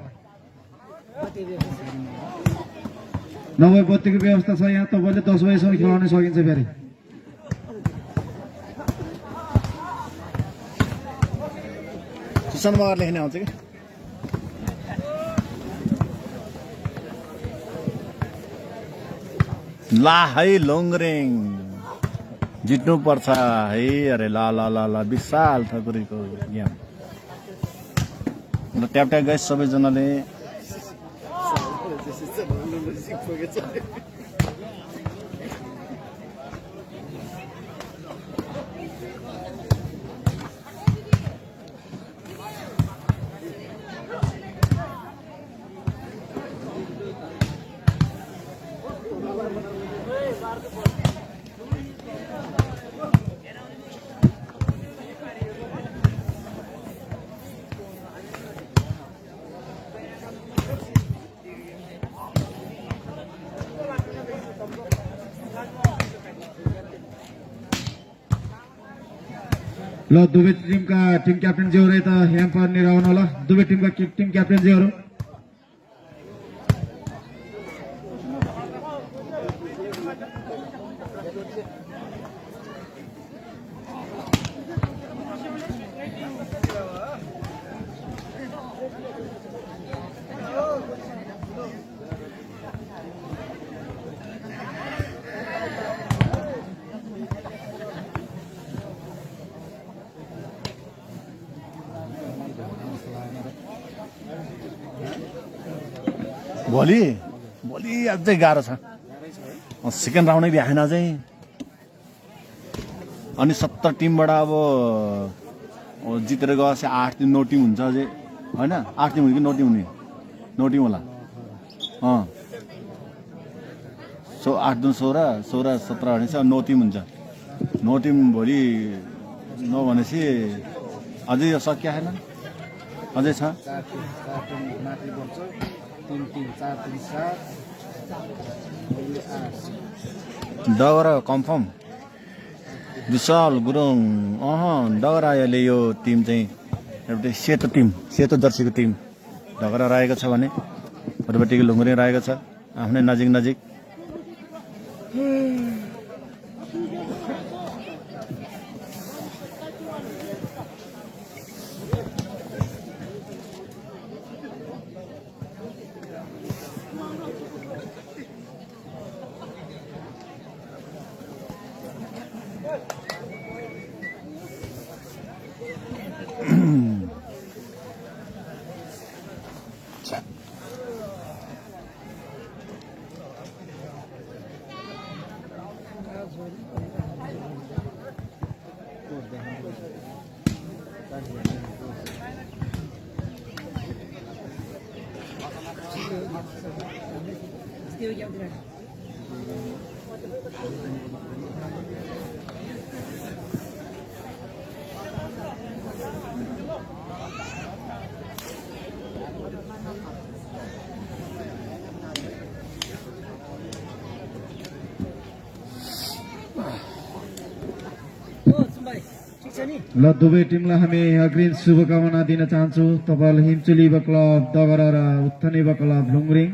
90 बत्तीको व्यवस्था छ यहाँ तपाईले 10 बजेसम्म खेलाउन सकिन्छ फेरि सुसन मगर लेख्ने आउँछ कि ला है लुङरिङ जित्नु पर्छ है अरे ल ल ल ल विशाल ठकुरीको गेम ल ट्याप ट्याप गाइस सबैजनाले ल दुवै टिमका टिम क्याप्टेन जीहरु यता ह्याम्पर लिएर आउनु होला दुवै टिमका टिम क्याप्टेन जीहरु भोलि भोलि अझै गाह्रो छ सेकेन्ड राउन्डै भ्याएन चाहिँ अनि 70 टिमबाट अब जितेर गएपछि 8 टिम 9 टिम हुन्छ अझै होइन 8 टिम हुने कि 9 टिम हुने 9 टिम होला 8 दुन 16 16 17 भनेपछि अब 9 टिम हुन्छ 9 टिम भोलि नभनेपछि अझै यो सकिया छैन अझै छ 4 टिम माथि बन्छ 3 टिम 4 टिम 7 डगरा कन्फर्म विशाल गुरुङ डगराले यो टिम चाहिँ एउटा सेतो जर्सीको टिम डगरा रहेको छ भने अरूपट्टिको लुङ्गुरी रहेको छ आफ्नै नजिक ल दुवै टिमलाई हामी अग्रिम शुभकामना दिन चाहन्छु तपाईहरुले हिमचुलीबा क्लब डगरा र उत्थनेबा क्लब लुङरिङ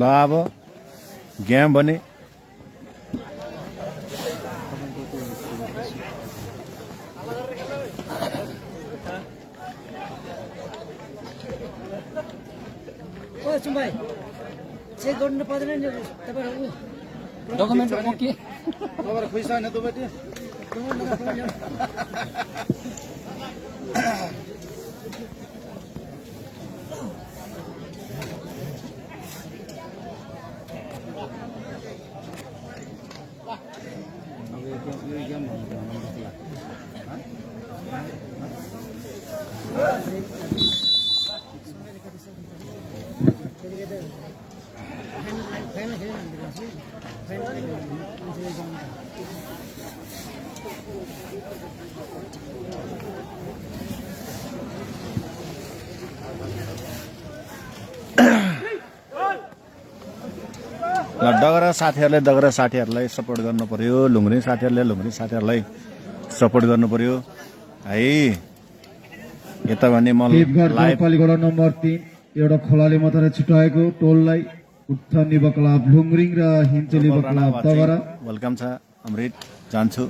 ल अब गेम भने भाइ चेक गर्नु पर्दैन नि तपाईहरु डकुमेन्ट ओके तपाईहरु खुसी छैन दुबैटी डगरा साथीहरूलाई सपोर्ट गर्नु पर्यो लुङ्गुरी साथीहरूलाई सपोर्ट गर्नु पर्यो है यता भने म लाइभ पालिगडा नम्बर 3 एउटा खोलाले मात्र छुटाएको टोललाई उत्थनेबा क्लब लुङरिङ र हिमचुलीबा क्लब डगरा वेलकम छ अमृत जान्छु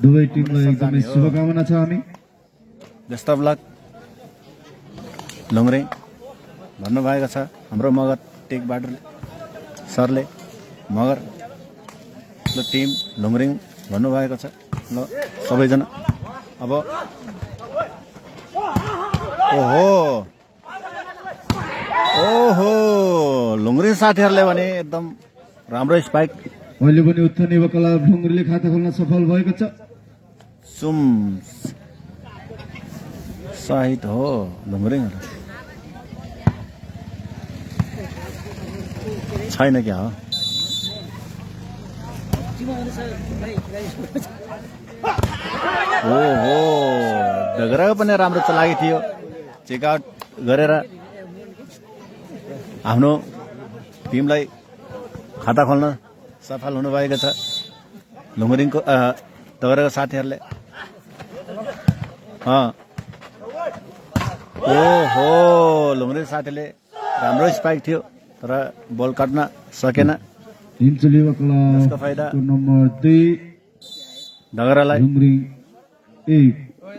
दुवै टिमलाई एकदमै शुभकामना छ हामी बेस्ट अफ लक लुङरिङ भन्नुभएको छ हाम्रो मगर टेक बाटर सरले मगर ल टिम लुङरिङ भन्नुभएको छ ल सबैजना अब ओहो लुङरिङ साथीहरूले भने एकदम राम्रो स्पाइक अहिले पनि उत्थनेबा क्लब लुङरिङले खाता खोल्न सफल भएको छ सुम सहित हो लुङरिङ छैन क्या हो ओहो डगरा पनि राम्रो चलाएको थियो चेकआउट गरेर आफ्नो टिमलाई खाता खोल्न सफल हुनुभएको छ लुङरिङको डगराको साथीहरूले ओहो लुङरिङ साथीले राम्रो स्पाइक थियो तर बल काट्न सकेन हिमचुलीबा क्लब फाइदा नम्बर 2 डगरालाई लुङरिङ 1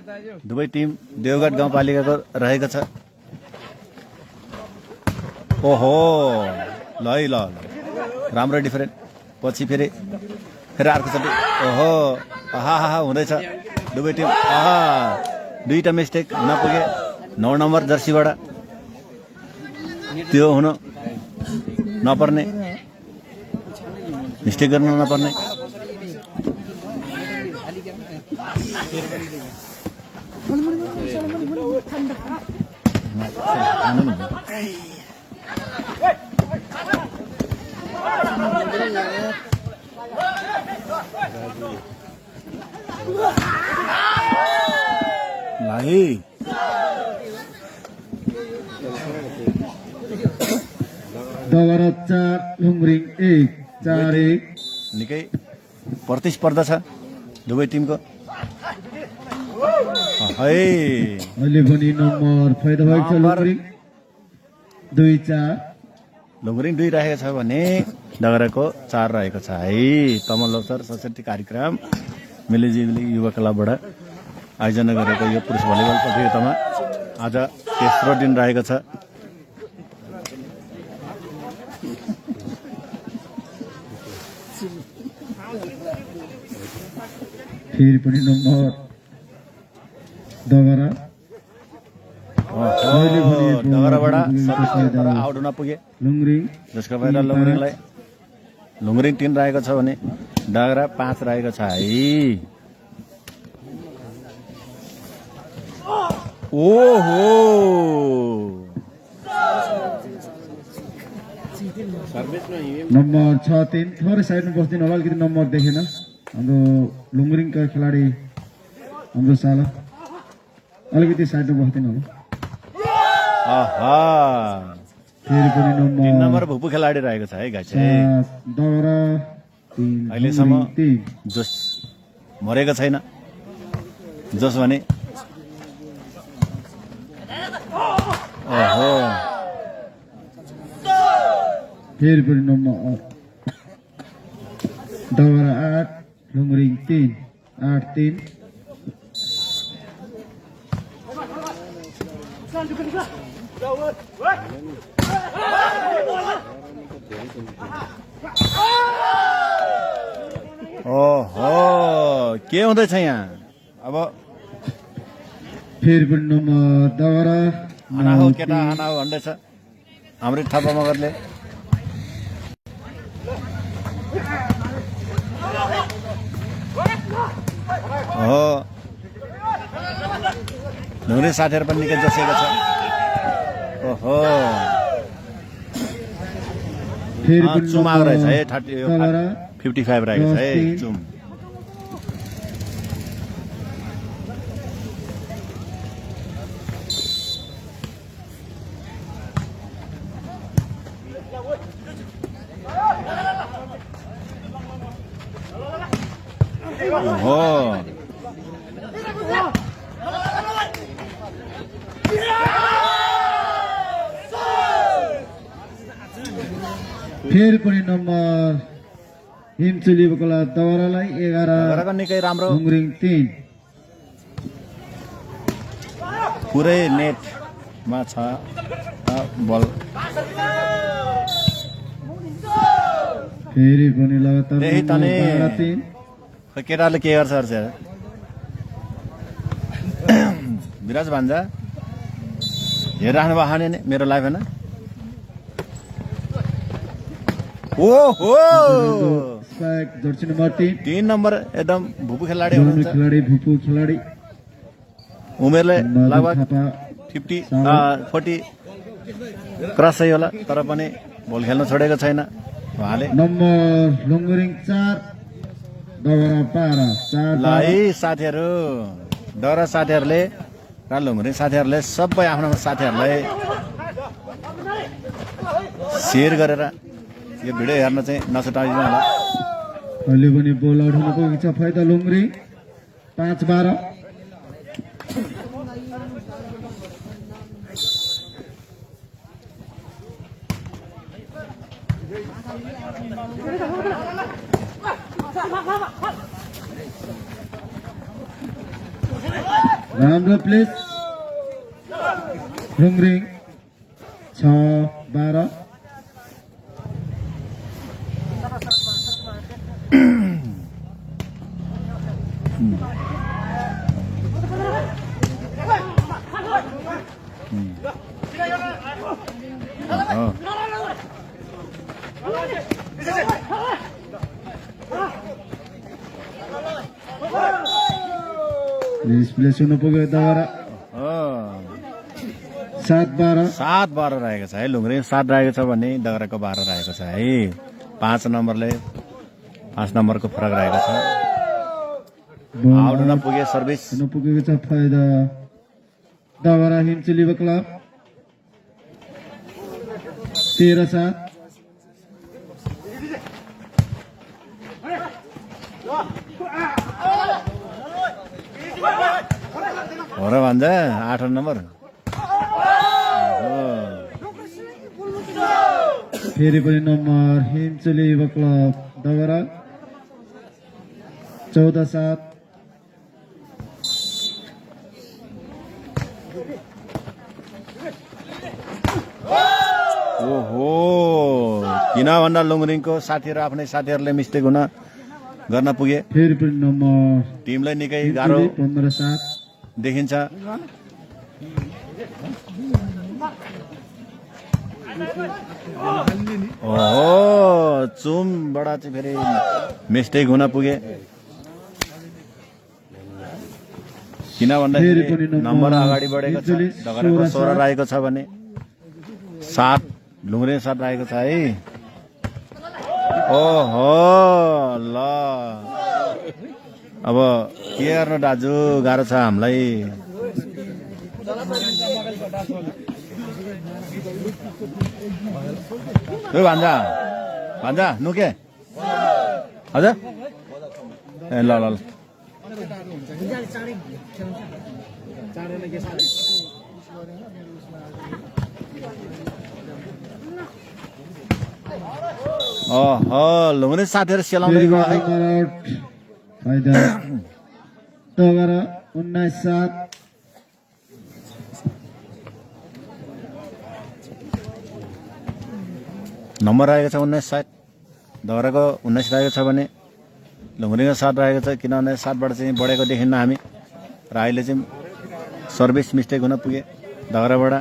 दुवै टिम देवघाट गाउँपालिकाको रहेको छ। ओहो ल है ल राम्रो डिफरेन्ट। पछि फेरि अर्कोचोटि ओहो आहा हुँदैछ दुवै टिम। दुईटा मिस्टेक हुन पुगे 9 नम्बर जर्सीबाट। त्यो हुन नपर्ने, मिस्टेक गर्नु नपर्ने। भाइ दवरा 4 लुङरिङ 1 4-1। निकै प्रतिस्पर्धा छ दुवै टिमको। है अहिले पनि नम्बर फाइदा भएको छ लुङरिङ 2-4। लुङरिङ 2 रहेको छ भने डगराको 4 रहेको छ है। तमल अवसर सांस्कृतिक कार्यक्रम मिलिजुली युवा क्लबबाट आयोजना गरेको यो पुरुष भलिबल प्रतियोगितामा आज तेस्रो दिन रहेको छ। फेरि पनि नम्बर दवरा डगराबाट आउट हुन पुगे लुङरिङ। जसको फाइदा लुङरिङ 3 रहेको छ भने डगरा 5 रहेको छ है। ओहो नम्बर 6-3 थोरै साइडमा बस्दिनु होला, अलिकति नम्बर देखेन हाम्रो लुङरिङका खेलाडी। हाम्रो साला अलिकति साइडमा बस्दिनु होला। फेरि पनि 3 नम्बर भुपु खेलाडी रहेको छ है गाइस। दवरा 3 अहिलेसम्म 3 जोस मरेको छैन। जोस भने ओहो फेरि पनि नम्बर दवरा 8 लुङरिङ 3 8-3। ओहो के हुँदैछ यहाँ अब? फेरि पनि नम्बर दवरा आना हो केटा आना हो भन्दैछ हाम्रो थापा मगरले। हो लुङरिङ साथीहरू पनि निकै जोसिएको छ। ओहो चुम आएको रहेछ है 55 रहेको छ है चुम। ओहो फेरि पनि नम्बर हिमचुली बकला दवरालाई 11 निकै राम्रो। लुङरिङ 3 पुरै नेटमा छ बल। फेरि पनि लगातार त्यही त नि 3 केटाले के गर्छ विराज भान्जा हेरिराख्नु भएको नि मेरो लाइफ होइन। ओहो जर्सी नम्बर 3 नम्बर एकदम भुपु खेलाडी खेलाडी भुपु खेलाडी उमेरले लगभग 40 क्रस चाहिँ होला तर पनि बल खेल्न छोडेको छैन उहाँले। नम्बर लुङरिङ 4 दवरा 4 लाई साथीहरू डरा साथीहरूले र लुङरिङ साथीहरूले सबै आफ्नो साथीहरूलाई सेयर गरेर यो भिडियो हेर्न चाहिँ नछुटाइदिनु होला। अहिले पनि बल आउट हुन पुगेको छ फाइदा लुङरिङ 5-12। राम्रो प्लेस रुङरिङ 6-12 प्लेस हुनु पुग्यो दगरा 7-12 7-12 रहेको छ है लुङरिङ 7 रहेको छ भने दगराको 12 रहेको छ है 5 नम्बरले 5 नम्बरको फरक रहेको छ आउट नपुगे सर्भिस हुनु पुगेको छ फाइदा दगरा हिमचुली क्लब 13-7 हो र भन्छ 8 नम्बर फेरि पनि नम्बर हिमचुली क्लब दगरा 14-7 ओहो किन भन्दा लुङरिङको साथीहरू आफ्नै साथीहरूले मिस्टेक हुन गर्न पुगे फेरि पनि नम्बर टिमलाई निकै गाह्रो 15-7 देखिन्छ ओहो चुमबाट चाहिँ फेरि मिस्टेक हुन पुगे किन भन्दाखेरि नम्बर अगाडि बढेको छ दगराको 16 रहेको छ भने 7 लुङरिङ 7 रहेको छ है ओहो ल अब के गर्नु दाजु गाह्रो छ हामीलाई भान्जा भान्जा नुके हजुर ए ल ल ल ओहो लुङरिङ साथीहरू सेलाउँदै गयो है फाइदा दगरा 19-7 नम्बर रहेको छ 19-7 दगराको 19 रहेको छ भने लुङरिङको 7 रहेको छ किनभने 7बाट चाहिँ बढेको देखिन्न हामी र अहिले चाहिँ सर्भिस मिस्टेक हुन पुगे दगराबाट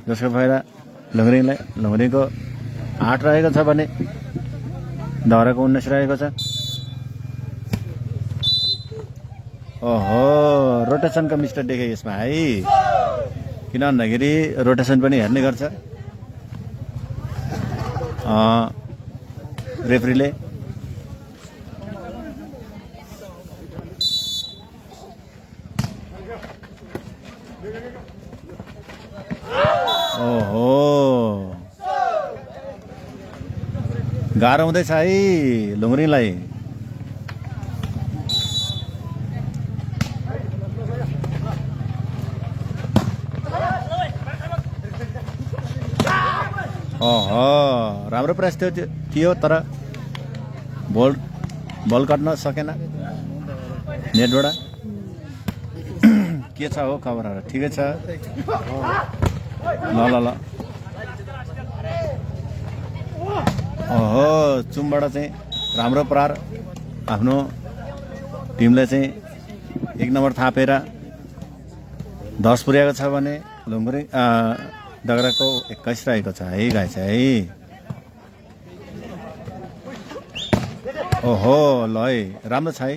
जसको फाइदा लुङरिङलाई लुङरिङको 8 रहेको छ भने दगराको 19 रहेको छ ओहो रोटेसनको मिस्टेक देखेँ यसमा है किन भन्दाखेरि रोटेसन पनि हेर्ने गर्छ रेफ्रीले ओहो गाह्रो हुँदैछ है लुङरिङलाई ओहो राम्रो प्रयास थियो तर बल काट्न सकेन नेटबाट के छ हो खबरहरू ठिकै छ ल ल ल ओहो चुमबाट चाहिँ राम्रो प्रहार आफ्नो टिमले चाहिँ 1 नम्बर थापेर 10 पुर्याएको छ भने लुङरिङ दगराको 21 रहेको छ है गाई छ है ओहो ल है राम्रो छ है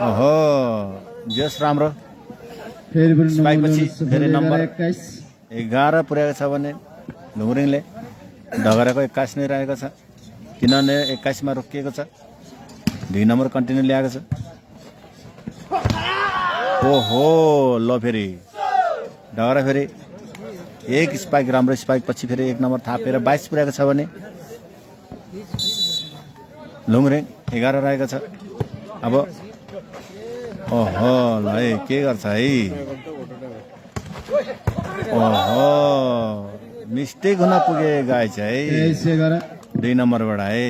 ओहो जस राम्रो स्पाइक पछि फेरि नम्बर 11 पुर्याएको छ भने लुङरिङले दगराको 21 नै रहेको छ किनभने 21 मा रोकिएको छ 2 नम्बर कन्टिन्यू ल्याएको छ ओहो ल फेरि दगरा फेरि एक स्पाइक राम्रो स्पाइक पछि फेरि 1 नम्बर थापेर 22 पुर्याएको छ भने लुङरिङ 11 रहेको छ अब ओहो ल है के गर्छ है ओहो मिस्टेक हुन पुगे गाई छ है 2 नम्बरबाट है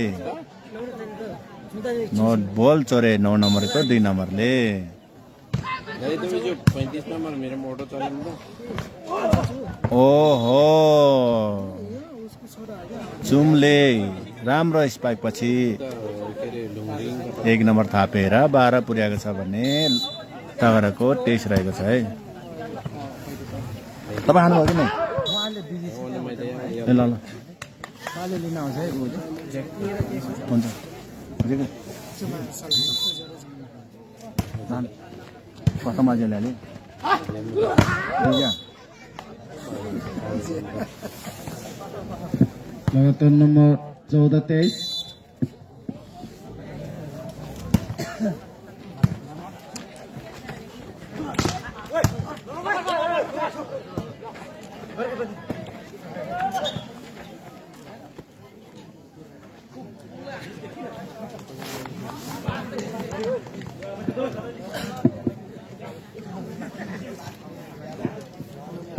नोट बल चोरे 9 नम्बरको 2 नम्बरले तुम्ही जो 35 नंबर मेरे मोटो चले ओहो चुमले राम्रो स्पाइक पछि 1 नम्बर थापेर 12 पुर्याएको छ भने तगरको 23 रहेको छ है तपाईँ हाल्नु भयो कि नै ए ल ल हुन्छ कस्तो मजाले हाल्यो लगातार नम्बर 14-23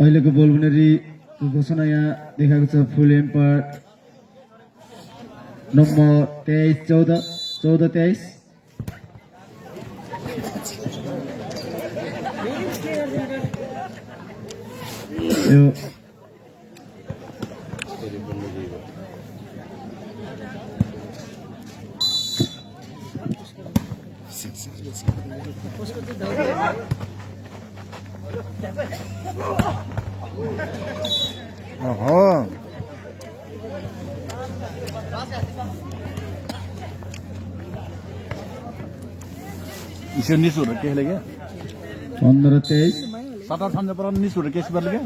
अहिलेको बल विनरी घोषणा यहाँ देखाएको छ फुल एम्पायर नम्बर 14-23 यो ओहो इसे निसुर केले के 15-23 सटर छन्ज पर निसुर केस बरले के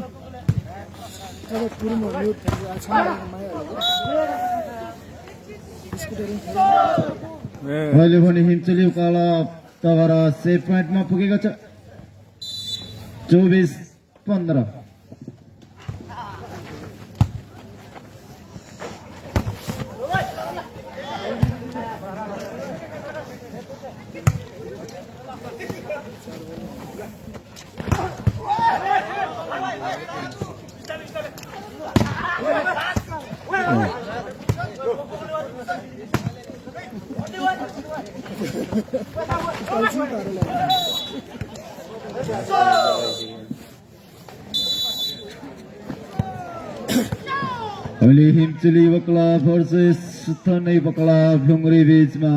अहिले भने हिमचली उकालो तगरा सेट पोइन्टमा पुगेको छ 24-15 अहिले हिमचली युवा क्लब भर्सेस उत्थान युवा क्लब ढुङ्ग्री बीचमा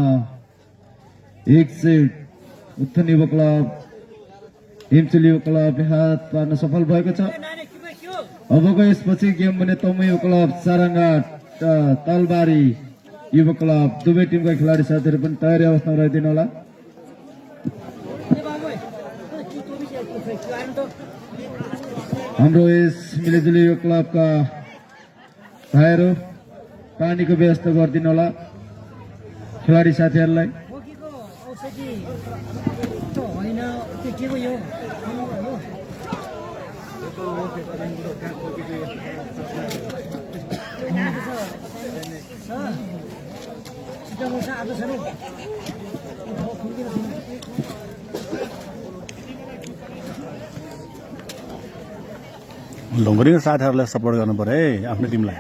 एक सेट उत्थान युवा क्लब हिमचली युवा क्लब हात पार्न सफल भएको छ अबको यसपछि गेम भने तमु युवा क्लब सारङ्गाट तलबारी युवा क्लब दुवै टिमका खेलाडी साथीहरू पनि तयारी अवस्थामा रहिदिनु होला हाम्रो यस मिलिजुली युवा क्लबका भाइहरू पानीको व्यवस्था गरिदिनु होला खेलाडी साथीहरूलाई बोकीको औषधि त होइन त्यो के हो यो आज छ नि ढुङ्ग्रीको साथीहरूलाई सपोर्ट गर्नु पर्यो है आफ्नो टिमलाई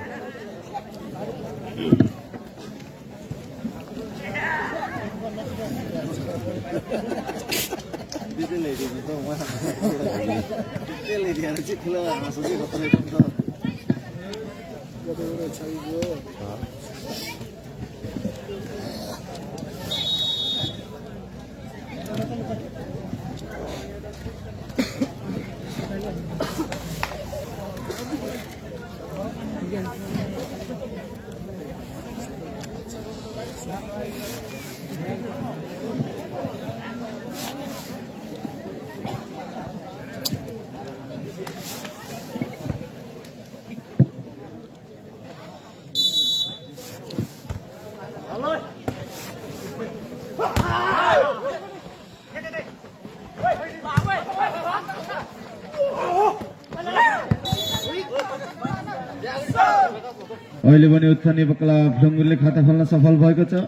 अहिले पनि उत्थान युवा क्लब ढुङ्ग्रीले खाता खोल्न सफल भएको छ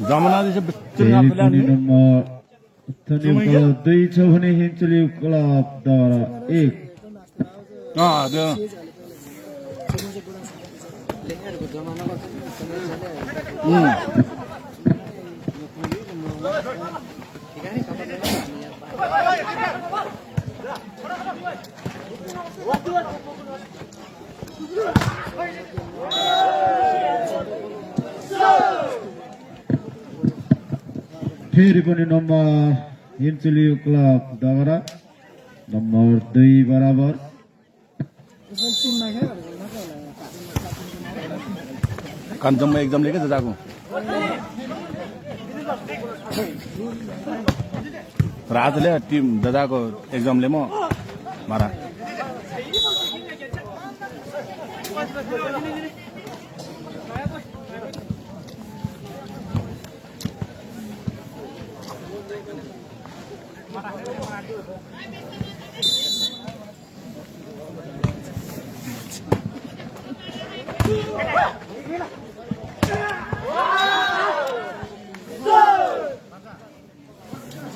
जमुना जैसे फेरि पनि नम्बर उत्थाने क्लब 2 छ भने हिन्चली क्लबद्वारा 1 त्यो फेरि पनि नम्बर हिन्चली क्लबद्वारा नम्बर 2 बराबर कञ्चनमा एक्जाम लेके जजाको रातले टिम जजाको एक्जामले म मारा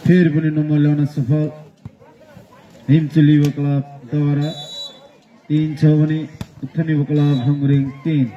फेरि पनि नम्बर ल्याउन सफल हिमचली क्लबद्वारा 3 छ भने उत्थाने क्लब हुङरिङ 3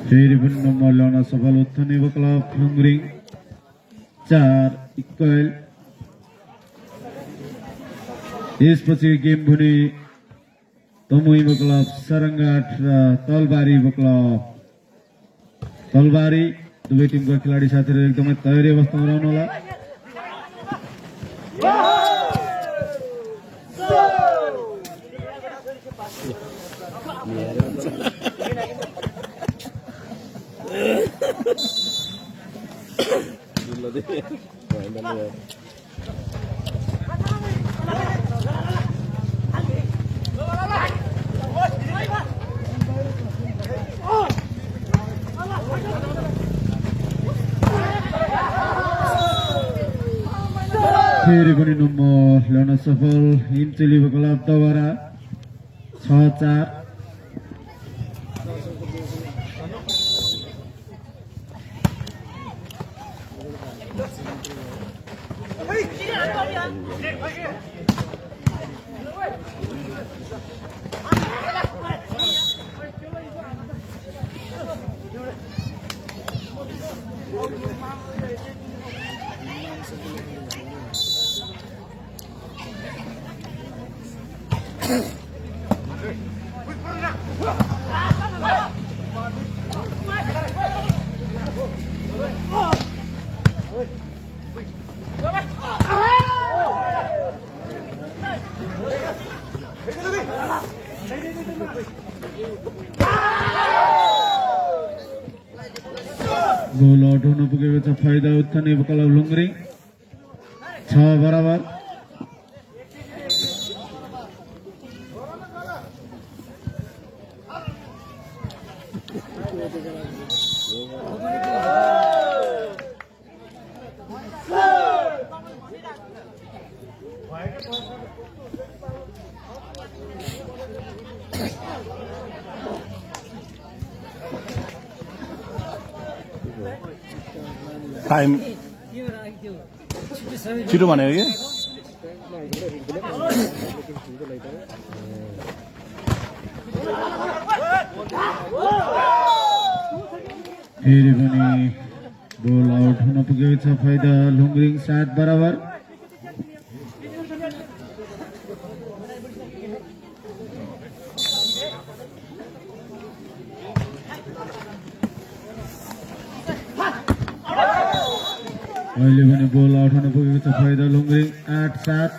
फेरि पनि नम्बर ल्याउन सफल उत्थाने क्लब हुङरिङ 4 इक्वल यसपछि गेम भने तमुई क्लब सरङ्गाट र तलबारी क्लब तलबारी दुवै टिमका खेलाडी साथीहरू एकदमै तयारी अवस्थामा रहनु होला फेरि पनि नम्बर ल्याउन सफल हिमचली क्लबद्वारा 6-4 गोल आउट हुन पुगेको छ फाइदा उत्थाने क्लब लुङरिङ 6 बराबर टाइम छिटो भनेको कि फेरि पनि गोल आउट हुन पुगेको छ फाइदा लुङरिङ 7 बराबर अहिले पनि गोल आउट हुन पुगेको छ फाइदा लुङरिङ 8-7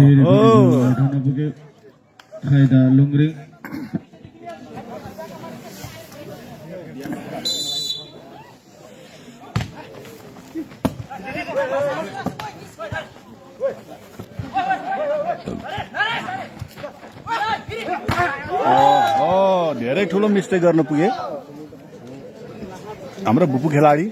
फेरि पनि बल उठाउन पुग्यो खाइदा लुङरिङ धेरै ठुलो मिस्टेक गर्न पुगे हाम्रो भुपु खेलाडी।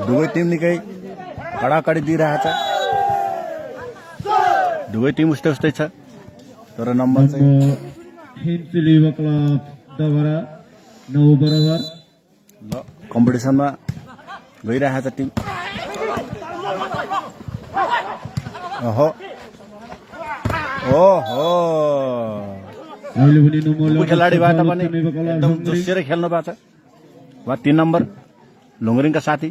दुवै टिम निकै कडाकडी दिइरहेछ, दुवै टिम उस्तै उस्तै छ, तर नम्बर चाहिँ हिन्चुली क्लब दबरा 9 बराबर। ल कम्पिटिसनमा गइरहेछ टिम। ओहो ओहो अहिले पनि नम्बर खेलाडीबाट पनि एकदम जोसिएर खेल्नु भएको छ। वा 3 नम्बर लुङरिङका साथी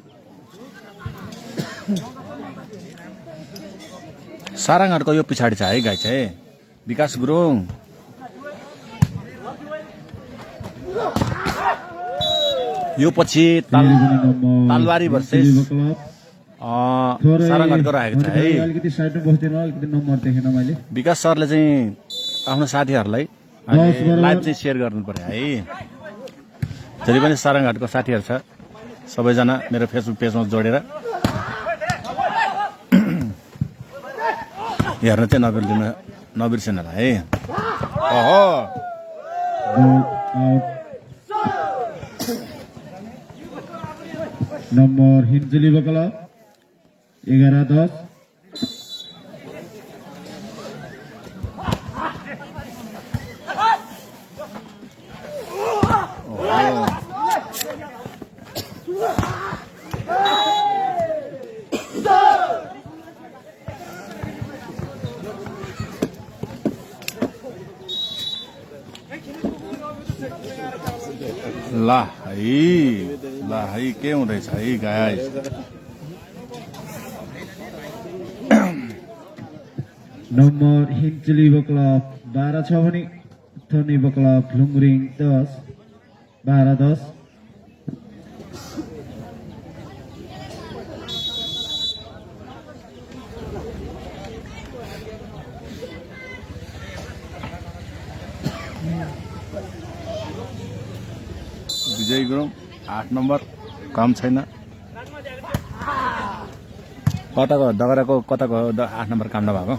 सारङहरूको यो पछाडि छ है गाई चाहिँ विकास गुरुङ। यो पछि तालवारी भर्सेस सारङहरूको रहेको छ है। अलिकति साइडमा बस्दैन, अलिकति नम्बर देखेन मैले। विकास सरले चाहिँ आफ्नो साथीहरूलाई लाइभ चाहिँ सेयर गर्नु पर्यो है। जति पनि सारङहाटको साथीहरू छ सबैजना मेरो फेसबुक पेजमा जोडेर हेर्न चाहिँ नबिर्सिनु होला है। ओहो नम्बर हिन्चुली क्लब 11-10। ला है के हुँदैछ है गाइस। नम्बर हिन्चुली क्लब 12 छ भने थनी क्लब लुङरिङ 10 12-10। विजय गुरुङ 8 नम्बर कम छैन। कताको दगराको कताको 8 नम्बर काम नभएको।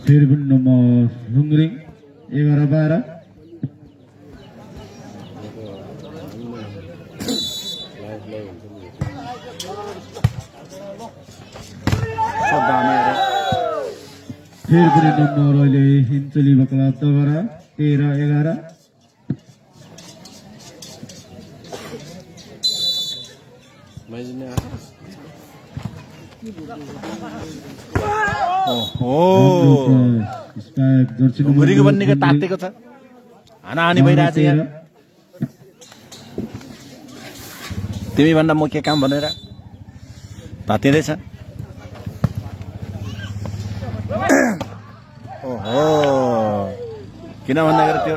फेरि पनि नम्बर लुङरिङ 11-12। फेरि पनि नम्बर अहिले हिन्चुली क्लब दगरा 13-11। घुरीको पनि निकै तातेको छ, हानाहानी भइरहेछ यहाँ। तिमी भन्दा म के काम भनेर तातिँदैछ। ओहो किन भन्दाखेरि त्यो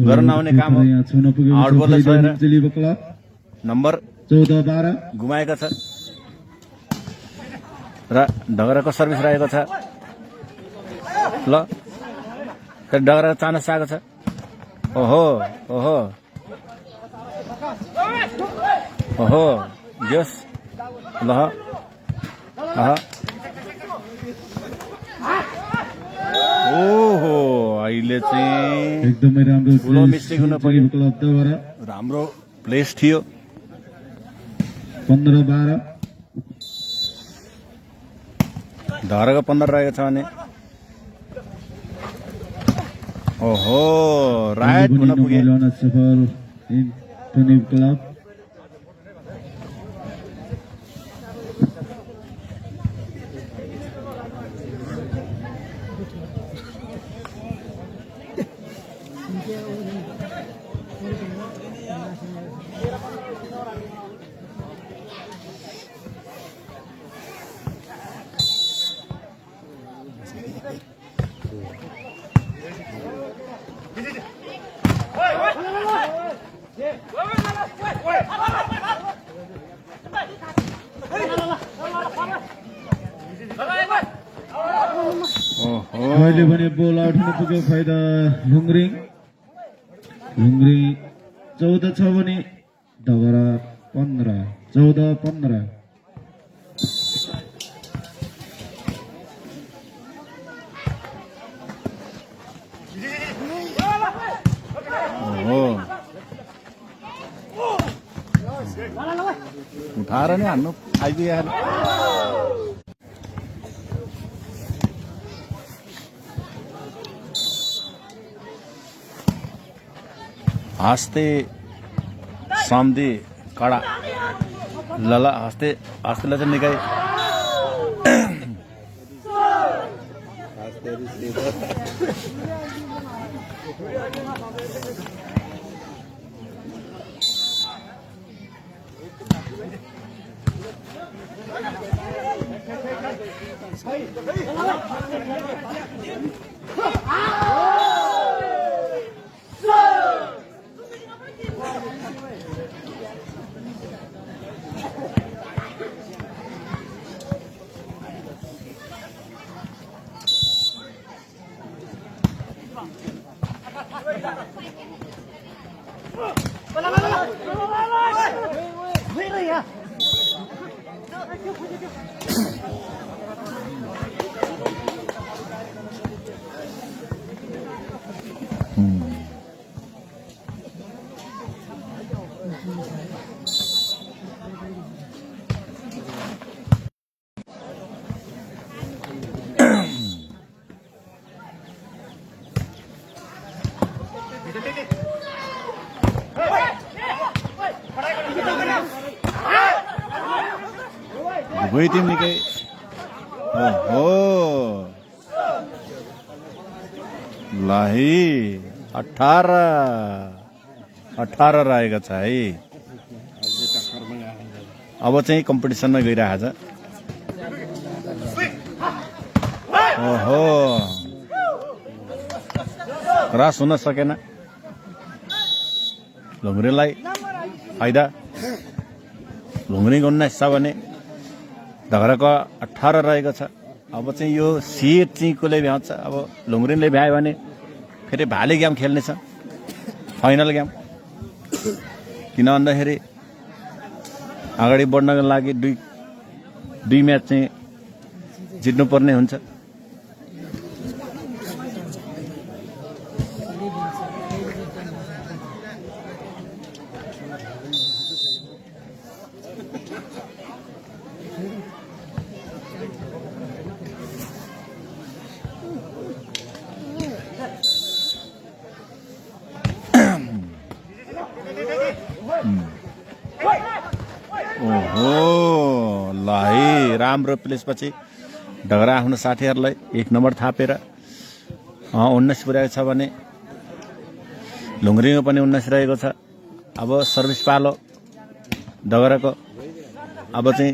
गर्न नआउने काम हो। आउटबललाई छोडेर नम्बर 14-12 गुमाएको छ र ढगराको सर्भिस रहेको छ। ल त्यो ढगराको चान्स आएको छ। ओहो ओहो ओहो जस ल ओहो अहिले चाहिँ एकदमै राम्रो ठुलो मिस्टेक हुन पर्यो। क्लब दगरा राम्रो प्लेस थियो। 15-12 ढगराको 15 रहेको छ भने ओहो राइट हुन पुगे। सफल थनी क्लब अहिले भने बल आउट हुन पुग्यो फाइदा लुङरिङ 14 छ भने डगरा 15 14-15 उठाएर नि हान्नु आइदिए हाँस्दै सम्झी कडा लला हाँस्दैलाई चाहिँ निकाय दुवै टिम निकै लाही 18 रहेको छ है। अब चाहिँ कम्पिटिसनमा गइरहेको छ। ओहो क्रस हुन सकेन। लुङरिङलाई फाइदा। लुङरिङ 19 छ भने ढगराको 18 रहेको छ। अब चाहिँ यो सिट चाहिँ कसले भ्याउँछ। अब लुङरिङले भ्यायो भने फेरि भाले गेम खेल्नेछ फाइनल गेम। किन भन्दाखेरि अगाडि बढ्नको लागि दुई म्याच चाहिँ जित्नुपर्ने हुन्छ। ओहो लाही राम्रो प्लेसपछि ढगरा आफ्नो साथीहरूलाई 1 नम्बर थापेर 19 पुर्याएको छ भने लुङरिङको पनि 19 रहेको छ। अब सर्भिस पालो ढगराको। अब चाहिँ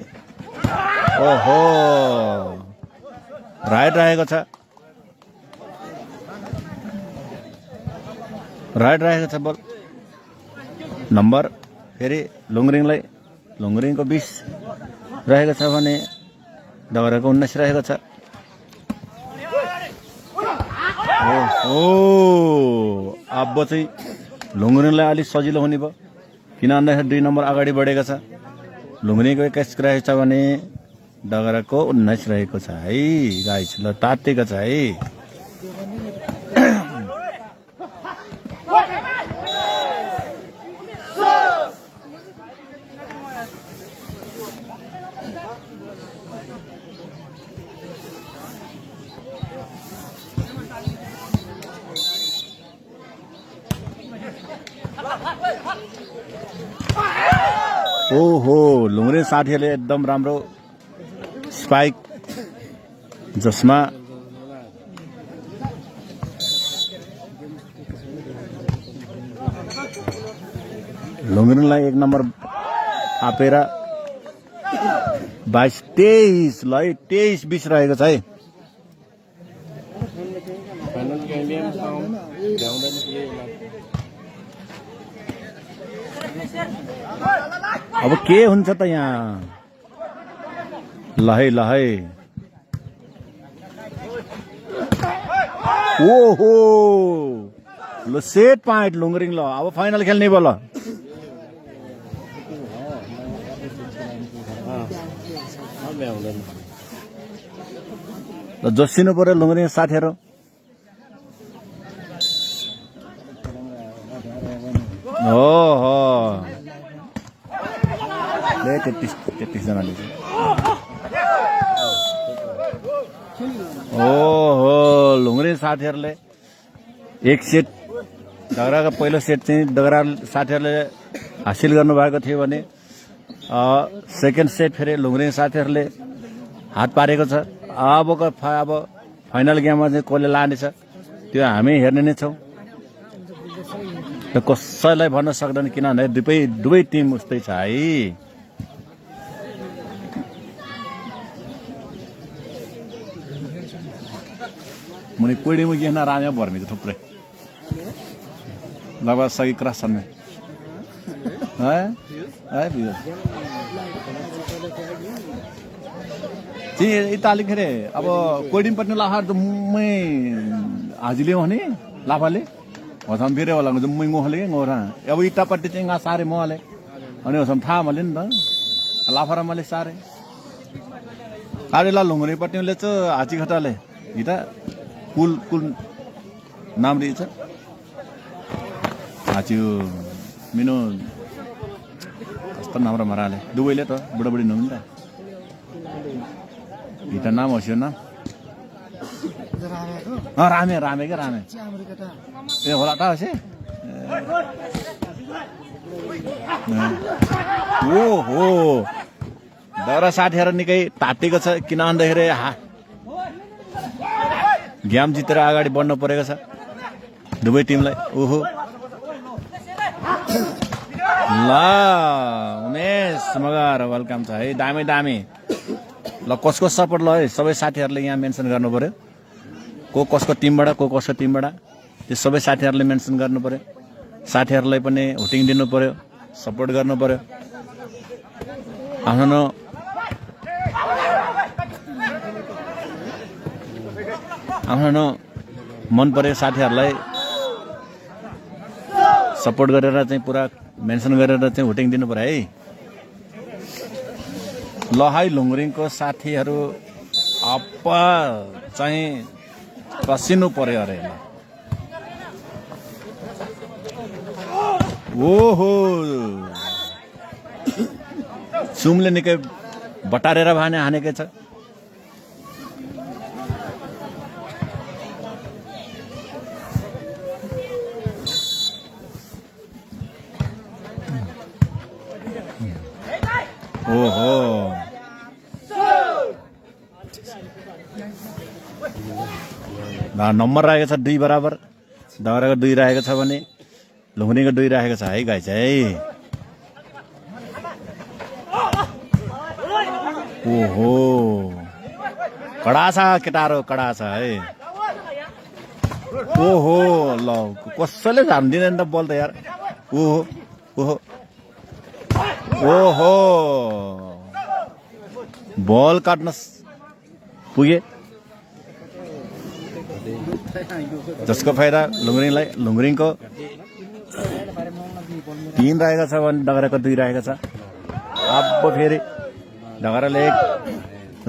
ओहो राइट रहेको छ। राइट रहेको छ बल। नम्बर फेरि लुङरिङको 20 रहेको छ भने ढगराको 19 रहेको छ। ओहो अब चाहिँ लुङरिङलाई अलिक सजिलो हुने भयो। किन भन्दाखेरि 2 नम्बर अगाडि बढेको छ। लुङरिङको 21 रहेको छ भने ढगराको 19 रहेको छ है। गाइस ल तातेको छ है। ओहो लुङरिङ साथीहरूले एकदम राम्रो स्पाइक जसमा लुङरिङलाई 1 नम्बर थापेर 22-23 ल 23-20 रहेको छ है। अब के हुन्छ त यहाँ लहै ओहो ल सेट पॉइंट लुङरिङ ल अब फाइनल खेल्ने भयो ल भ्याउँदैन ल जोसिनु पर्यो लुङरिङ साथीहरू ओहो ले 33 जनाले ओहो लुङरिङ साथीहरूले एक सेट डगराको पहिलो सेट चाहिँ डगरा साथीहरूले हासिल गर्नुभएको थियो भने सेकेन्ड सेट फेरि लुङरिङ साथीहरूले हात पारेको छ अब फाइनल गेममा चाहिँ कसले लानेछ त्यो हामी हेर्ने नै छौँ कसैलाई भन्न सक्दैन किनभने दुवै टिम उस्तै छ है मुनि कोइडीमा गेना राम्या भर्मी त थुप्रै लगभग सही क्रस छन् है है बियो इताली खेरे अब कोइडीम पट्टि लाफार त मै हाजिले हो नि लाफाले हसम फेरि होला मै गोहले गोरा अब इटापट्टि चाहिँ गा सारे मले अनि हसम थाहा मैले नि त लाफारा मैले सारे आरेला लुङरी पट्टिले चाहिँ हाची खटाले इटा कुल नाम रहेछ हाच्यो मिनो कस्तो नाम र मराले दुवैले त बुढाबुढी नहुन् त इटा नाम होस्यो नाम रामे क्या रामे ए होला त होसे ओहो डगरा साथीहरू निकै तातेको छ किन भन्दाखेरि गेम जितेर अगाडि बढ्न परेको छ दुवै टिमलाई ओहो ल उमेश मगर वेलकम छ है दामी ल कसको सपोर्ट ल है सबै साथीहरूले यहाँ मेन्सन गर्नु पर्यो को कसको टिमबाट त्यो सबै साथीहरूले मेन्सन गर्नु पर्यो साथीहरूलाई पनि हुटिङ दिनु पर्यो सपोर्ट गर्नु पर्यो आफ्नो मन परेको साथीहरूलाई सपोर्ट गरेर चाहिँ पुरा मेन्सन गरेर चाहिँ हुटिङ दिनु पर्यो है ल है लुङरिङको साथीहरू अब चाहिँ कसिनु पर्यो अरे ओहो सुमले निकै बटारेर भाने हानेकै छ ओहो नम्बर रहेको छ 2 बराबर डगराको 2 रहेको छ भने लुङरिङको 2 रहेको छ है गाइस है ओहो कडा छ केटारो कडा छ है ओहो ल कसैले ध्यान दिँदैन त बल त यार ओहो ओहो ओहो बल काट्न पुगे जसको फाइदा लुङरिङको 3 रहेको छ भने डगराको 2 रहेको छ अब फेरि डगराले एक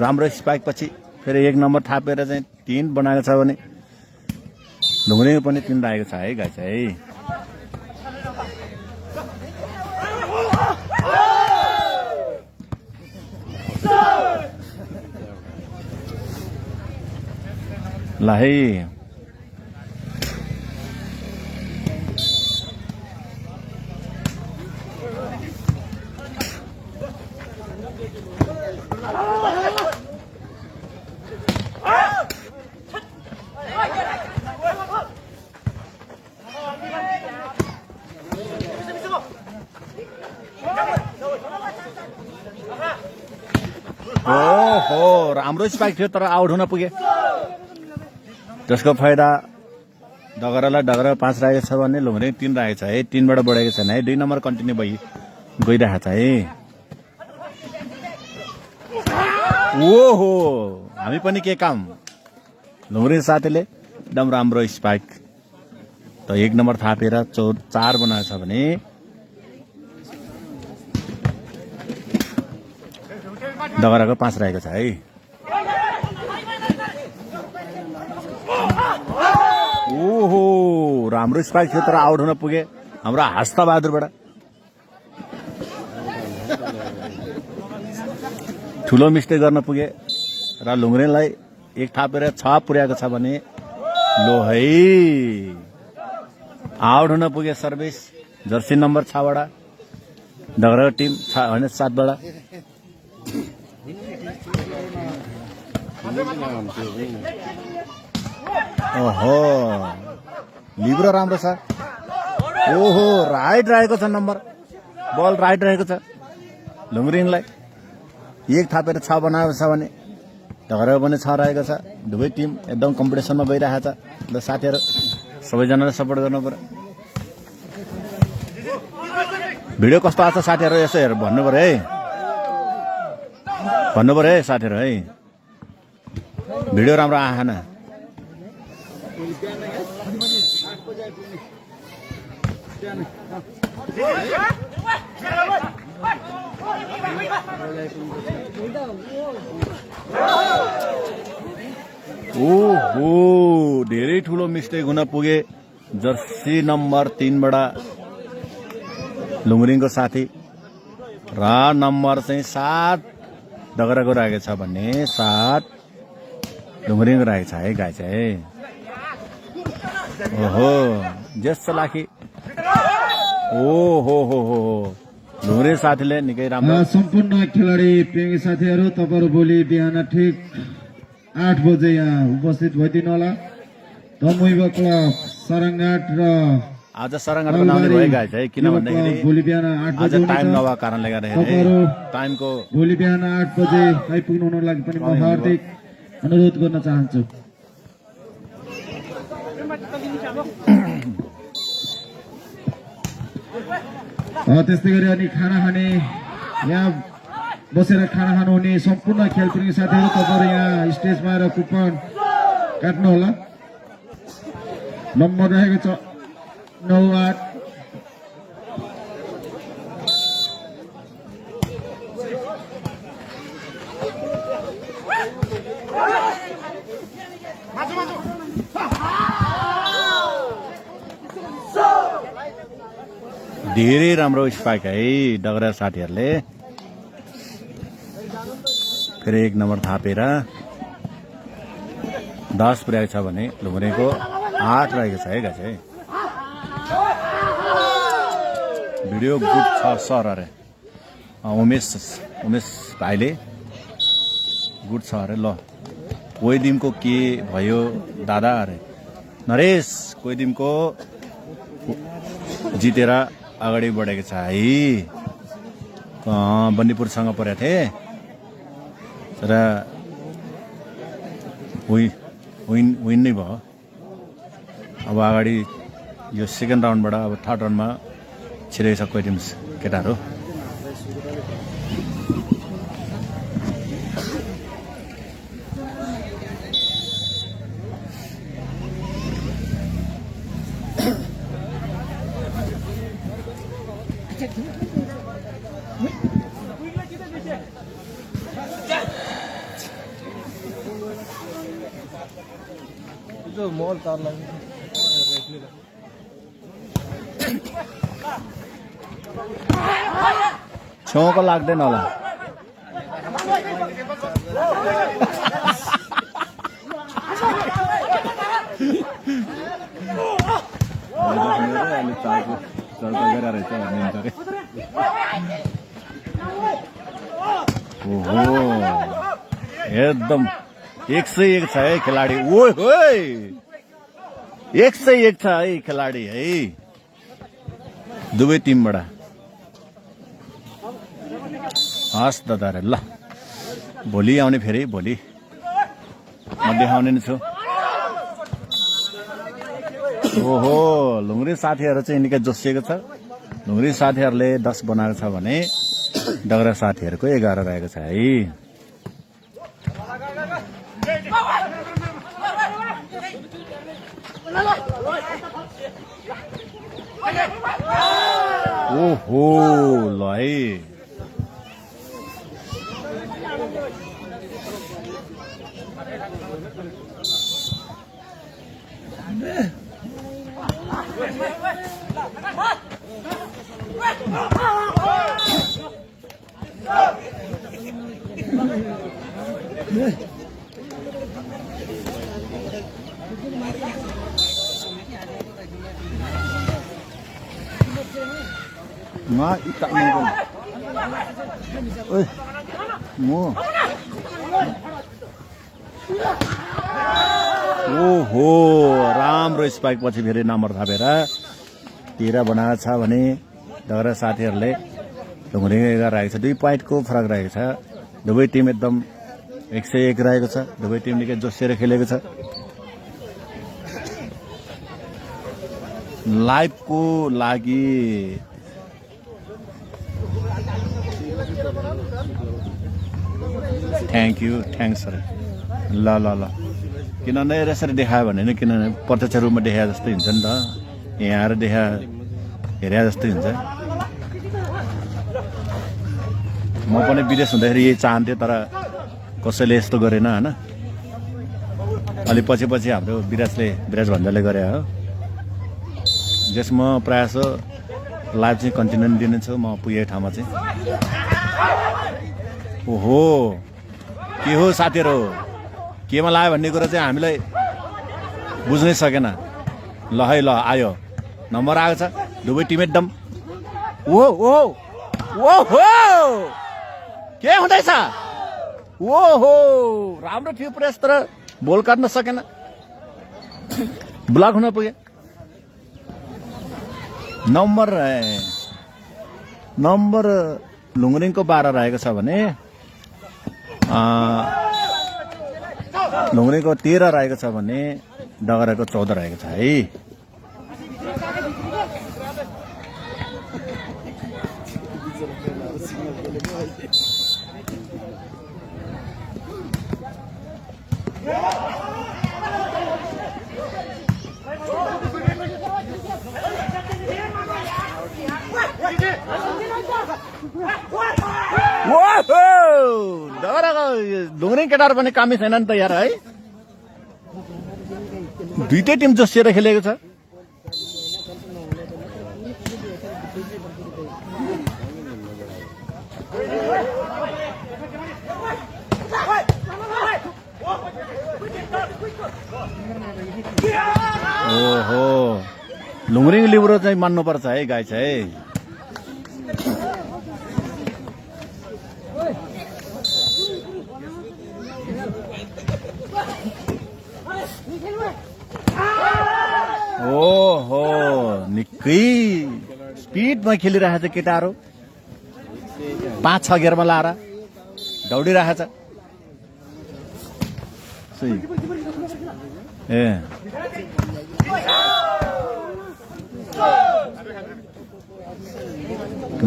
राम्रो स्पाइक पछि फेरि 1 नम्बर थापेर चाहिँ 3 बनाएको छ भने लुङरिङ पनि 3 रहेको छ है गाइस है ल है ओहो राम्रो स्पाइक थियो तर आउट हुन पुगे त्यसको फाइदा डगरालाई डगरा 5 रहेको छ भने लुङरिङ 3 रहेको छ है 3 बाट बढेको छैन है 2 नम्बर कन्टिन्यू गइरहेको छ है ओहो हामी पनि के काम लुङरिङ साथीले एकदम राम्रो स्पाइक। त 1 नम्बर थापेर 4 बनाएको छ भने दगराको 5 रहेको छ है। ओहो राम्रो स्पाइक थियो तर आउट हुन पुगे हाम्रो हस्त बहादुरबाट। ठुलो मिस्टेक गर्न पुगे र लुङ्ग्रेनलाई 1 थापेर 6 पुर्याएको छ भने लो है आउट हुन पुगे सर्भिस जर्सी नम्बर 6 बाट दगराको टिम 7 बाट। ओहो लिब्रो राम्रो छ। ओहो राइट रहेको छ नम्बर बल राइट रहेको छ लुङ्ग्रिङलाई 1 थापेर 6 बनाएको छ भने दगराको पनि 6 रहेको छ। दुवै टिम एकदम कम्पिटिसनमा गइरहेको छ। ल साथीहरू सबैजनाले सपोर्ट गर्नु पर्यो। भिडियो कस्तो आएको छ साथीहरू यसो हेर भन्नु पर्यो है साथीहरू है भिडियो राम्रो आएन। ओहो धेरै ठुलो मिस्टेक हुन पुगे जर्सी नम्बर 3 बाट लुङ्ग्रिङको साथी र नम्बर चाहिँ 7 दगराको राखेको छ भने 7 लुङ्ग्रिङको राखेको छ है गाई चाहिँ। ओहो जस्तो लाखी ओहो हो लुङ्ग्रिङ साथीले निकै राम्रो। सम्पूर्ण खेलाडी प्रेमी साथीहरू तपाईहरु भोलि बिहान ठिक 8 बजे यहाँ उपस्थित भइदिनु होला। तमुइबा क्लब सरङ्गाट र आज सरङ्गाट बनाउने भयो गाइस है किन भन्दाखेरि भोलि बिहान 8 आज बजे टाइम नभएको कारणले गर्दाखेरि टाइमको भोलि बिहान 8 बजे आइपुग्नु हुनको लागि पनि म हार्दिक अनुरोध गर्न चाहन्छु। त्यस्तै गरी अनि खाना खाने यहाँ बसेर खाना खानुहुने सम्पूर्ण खेलप्रेमी साथीहरू तपाईहरु यहाँ स्टेजमा आएर कुपन काट्नु होला। नम्बर रहेको छ 98 धेरै राम्रो स्पाइक है दगरा साथीहरूले फेरि 1 नम्बर थापेर 10 पुर्याएको छ भने लुङ्ग्रेको 8 रहेको छ है गाइस है। भिडियो गुड छ सर अरे उमेश भाइले गुड छ अरे। ल कोही दिनको के भयो दादा अरे नरेश कोही दिनको जितेर अगाडि बढेको छ है। बन्दीपुरसँग परेको थिएँ तर विन नै भयो। अब अगाडि यो सेकेन्ड राउन्डबाट अब थर्ड राउन्डमा छिरेको छ कोही टिम केटाहरू। छेउको लाग्दैन होला एकदम 101 छ है खेलाडी। ओ 101 छ है खेलाडी है दुवै टिमबाट। हस् दादा ल भोलि आउने फेरि भोलि म देखाउने नै छु। ओहो लुङ्ग्रिङ साथीहरू चाहिँ निकै जोसिएको छ। लुङ्ग्रिङ साथीहरूले 10 बनाएको छ भने दगरा साथीहरूको 11 रहेको छ है। ओहो ल है Nga itak mo ko. Oy. Mo. ओहो राम्रो स्पाइक पछि फेरि नम्बर थपेर तिरा बनाएको छ भने दगरा साथीहरूले ढुङ्ग्री राखेको छ 2 पोइन्टको फरक रहेको छ दुवै टिम एकदम 101 रहेको छ दुवै टिम निकै जोसिएर खेलेको छ लाइभको लागि थ्याङ्क यू थ्याङ्क्स सर ल ल ल किनभने यसरी देखायो भने किनभने प्रत्यक्ष रूपमा देखाए जस्तै हुन्छ नि त यहाँ आएर हेरे जस्तै हुन्छ म पनि विदेश हुँदाखेरि यही चाहन्थेँ तर कसैले यस्तो गरेन होइन अलि पछि पछि हाम्रो विराज भन्दाले गरे हो जसमा प्रायः जसो लाइभ चाहिँ कन्टिन्यू दिनेछु म पुगेको ठाउँमा चाहिँ ओहो के हो साथीहरू केमा लाग्यो भन्ने कुरा चाहिँ हामीलाई बुझ्नै सकेन ल है ल आयो नम्बर आएको छ दुवै टिम एकदम ओ ओ ओ हो के हुँदैछ ओहो राम्रो थियो प्रेस तर बोल काट्न सकेन ब्लक हुन पुग्यो नम्बर लुङरिङको 12 रहेको छ भने लुङरिङको 13 रहेको छ भने डगराको 14 रहेको छ है लुङरिङ केटाहरू पनि कामै छैन नि त यार है दुईटै टिम जोसिएर खेलेको छ ओहो लुङरिङ लिब्रो चाहिँ मान्नुपर्छ है गाई चाहिँ ओहो निकै स्पिडमा खेलिरहेको छ केटाहरू 5-6 गियरमा लाएर दौडिरहेको छ ए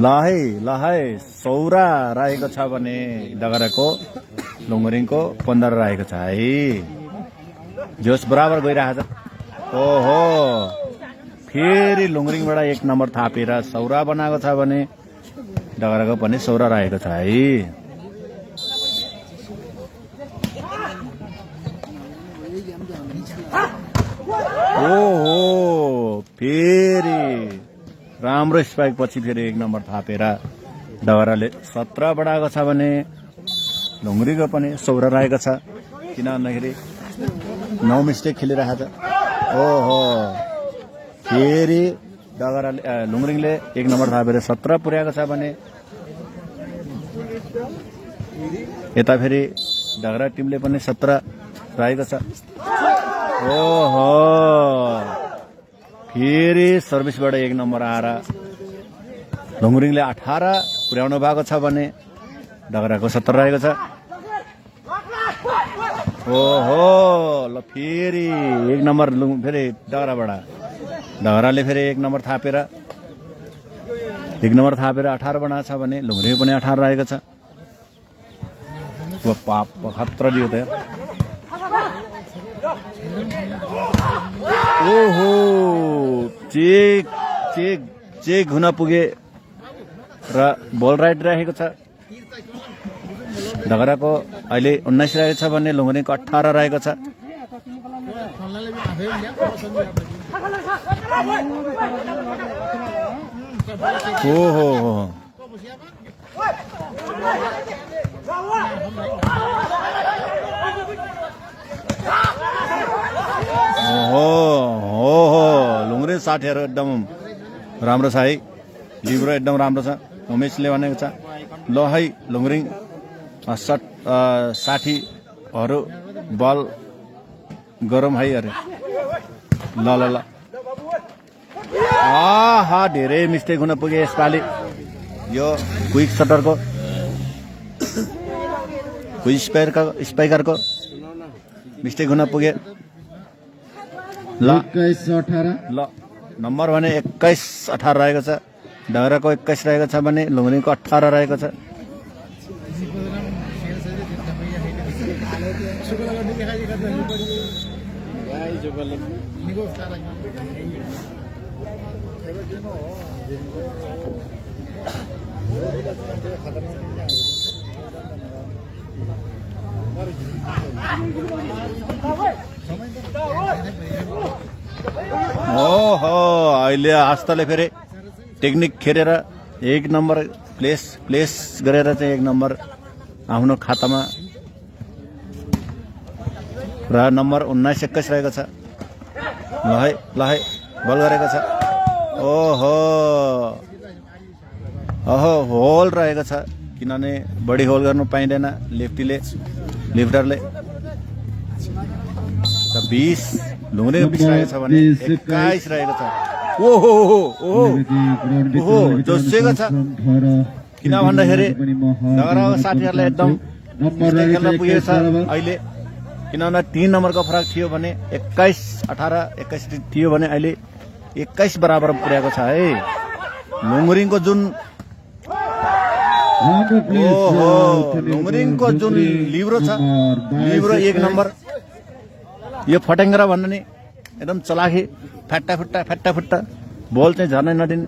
ल है सौरा रहेको छ भने डगराको लुङरिङको 15 रहेको छ है जोस बराबर गइरहेको छ ओहो फेरि लुङरिङबाट 1 नम्बर थापेर सौरा बनाएको छ भने डगराको पनि सौरा रहेको छ है ओहो फेरि राम्रो स्पाइक पछि फेरि 1 नम्बर थापेर डगराले 17 बढाएको छ भने लुङरिङको पनि सौरा रहेको छ किन भन्दाखेरि 9 मिस्टेक खेलिरहेको छ ओहो फेरि डगराले लुङरिङले 1 नम्बर थापेर 17 पुर्याएको छ भने यता फेरि डगरा टिमले पनि 17 रहेको छ ओहो फेरि सर्भिसबाट 1 नम्बर आएर लुङरिङले 18 पुर्याउनु भएको छ भने डगराको 17 रहेको छ ओहो ल फेरि 1 नम्बर फेरि डगराले फेरि 1 नम्बर थापेर 18 बनाएको छ भने लुङरिङ पनि 18 रहेको छ पाप खतरा दियो त ओहो चेक चेक चेक हुन पुगे र बल राइट राखेको छ ढगराको अहिले 19 रहेको छ भने लुङुरिङको 18 रहेको छ ओहो ओहो लुङुरिङ साथीहरू एकदम राम्रो छ है लिब्रो एकदम राम्रो छ उमेशले भनेको छ ल है लुङुरिङ साथीहरू बल गरौँ है अरे ल ल ल आहा धेरै मिस्टेक हुन पुगे यसपालि यो क्विक सटरको क्विक स्पाइकरको मिस्टेक हुन पुगे ल 21-18 ल नम्बर भने 21-18 रहेको छ ढगराको 21 रहेको छ भने लुङुरिङको 18 रहेको छ ओहो अहिले आस्थाले फेरि टेक्निक खेरेर 1 नम्बर प्लेस गरेर चाहिँ 1 नम्बर आफ्नो खातामा र नम्बर 19-21 रहेको छ ल है बल गरेको छ ओहो होल रहेको छ किनभने बढी होल गर्नु पाइँदैन लिफ्टरले 20 लुङुरिङको 20 रहेको छ भने 21 रहेको छ ओहो जोसेको छ किन भन्दाखेरि ढगराको साथीहरूलाई एकदम खेल्न पुगेको छ अहिले किनभने 3 नम्बरको फरक थियो भने 21-18 थियो भने अहिले 21 बराबर पुर्याएको छ है लुङुरिङको जुन लुङुरिङको जुन लिब्रो छ लिब्रो 1 नम्बर यो फटेङ्ग्रा भन्नु नि एकदम चलाखी फ्याट्टा फुट्टा बल चाहिँ झर्नै नदिने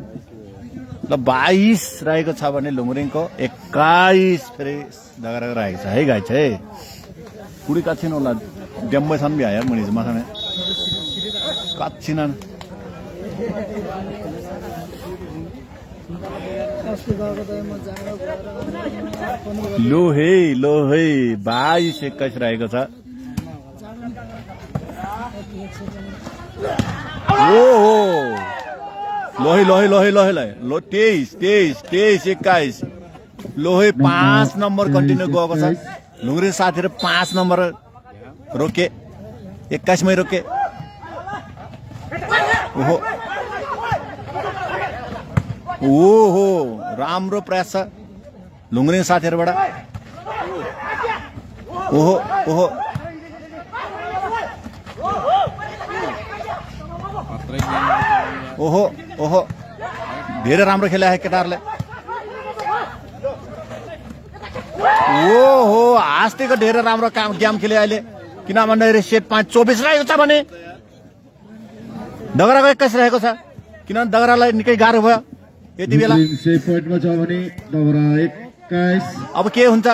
ल 22 रहेको छ भने लुङुरिङको 21 फेरि ढगराको रहेको छ है गाई चाहिँ पुरी काछिन होला डेम्बे छन् भी आया मुनि माथाने काछिनन् लो है 22-21 रहेको छ ओहो लोहे 23-21 लोहे 5 नम्बर कन्टिन्यू गएको छ लुङुरिङ साथीहरू 5 नम्बर रोके 21 मै रोके ओहो राम्रो प्रयास छ लुङुरिङ साथीहरूबाट ओहो धेरै राम्रो खेले केटाहरूले ओहो आस्तेको धेरै राम्रो गेम खेले अहिले किन भन्दाखेरि सेट 5-24 रहेको छ भने ढगराको 21 रहेको छ किनभने ढगरालाई निकै गाह्रो भयो यति बेला अब के हुन्छ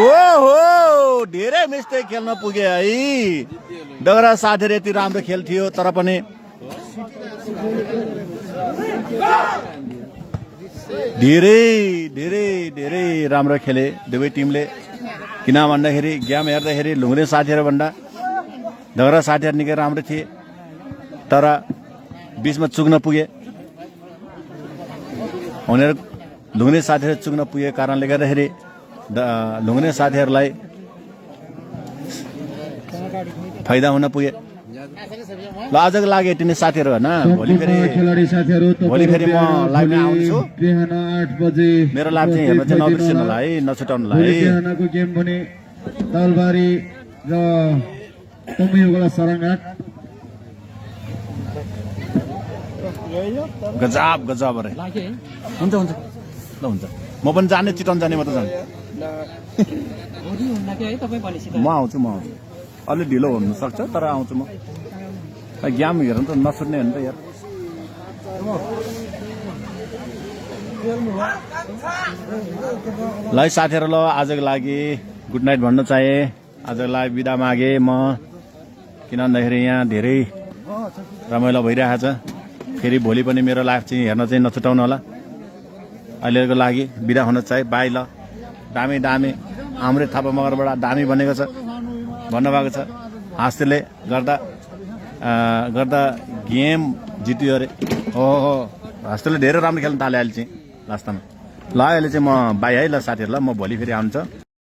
ओहो धेरै मिस्टेक खेल्न पुगे है ढगरा साथीहरू यति राम्रो खेल्थ्यो तर पनि धेरै राम्रो खेले दुवै टिमले किन भन्दाखेरि गेम हेर्दाखेरि लुङुरिङ साथीहरू भन्दा ढगरा साथीहरू निकै राम्रो थिए तर बीचमा चुक्न पुगे उनीहरू लुङुरिङ साथीहरू चुक्न पुगेको कारणले गर्दाखेरि लुङुरिङ साथीहरूलाई फाइदा हुन पुगे ल आजको लागि यति नै साथीहरू होइन भोलि फेरि म लाइभमा आउँछु मेरो लाइभ चाहिँ हेर्न चाहिँ नबिर्सिनु होला है नछुटाउनु होला है गेम भने तालबारी र तमुयुगला सरङघाट गजब अरे हुन्छ ल हुन्छ म पनि जाने चितवन जाने म त जाने म आउँछु अलि ढिलो हुनसक्छ तर आउँछु म गेम हेर्नु त नछुट्ने हो नि त यार ल साथीहरू ल आजको लागि गुड नाइट भन्न चाहे आजको लागि बिदा मागे म किन भन्दाखेरि यहाँ धेरै रमाइलो भइरहेको छ फेरि भोलि पनि मेरो लाइफ चाहिँ हेर्न चाहिँ नछुटाउनु होला अहिलेको लागि बिदा हुन चाहे बाई ल दामी दामी हाम्रै थापा मगरबाट दामी बनेको छ भन्नुभएको छ हाँस्तेले गर्दा गेम जित्यो अरे ओहो हाँस्तेले धेरै राम्रो खेल्न थाल्यो अहिले चाहिँ लास्टमा ल अहिले चाहिँ म बाई है ल साथीहरू ल म भोलि फेरि आउँछ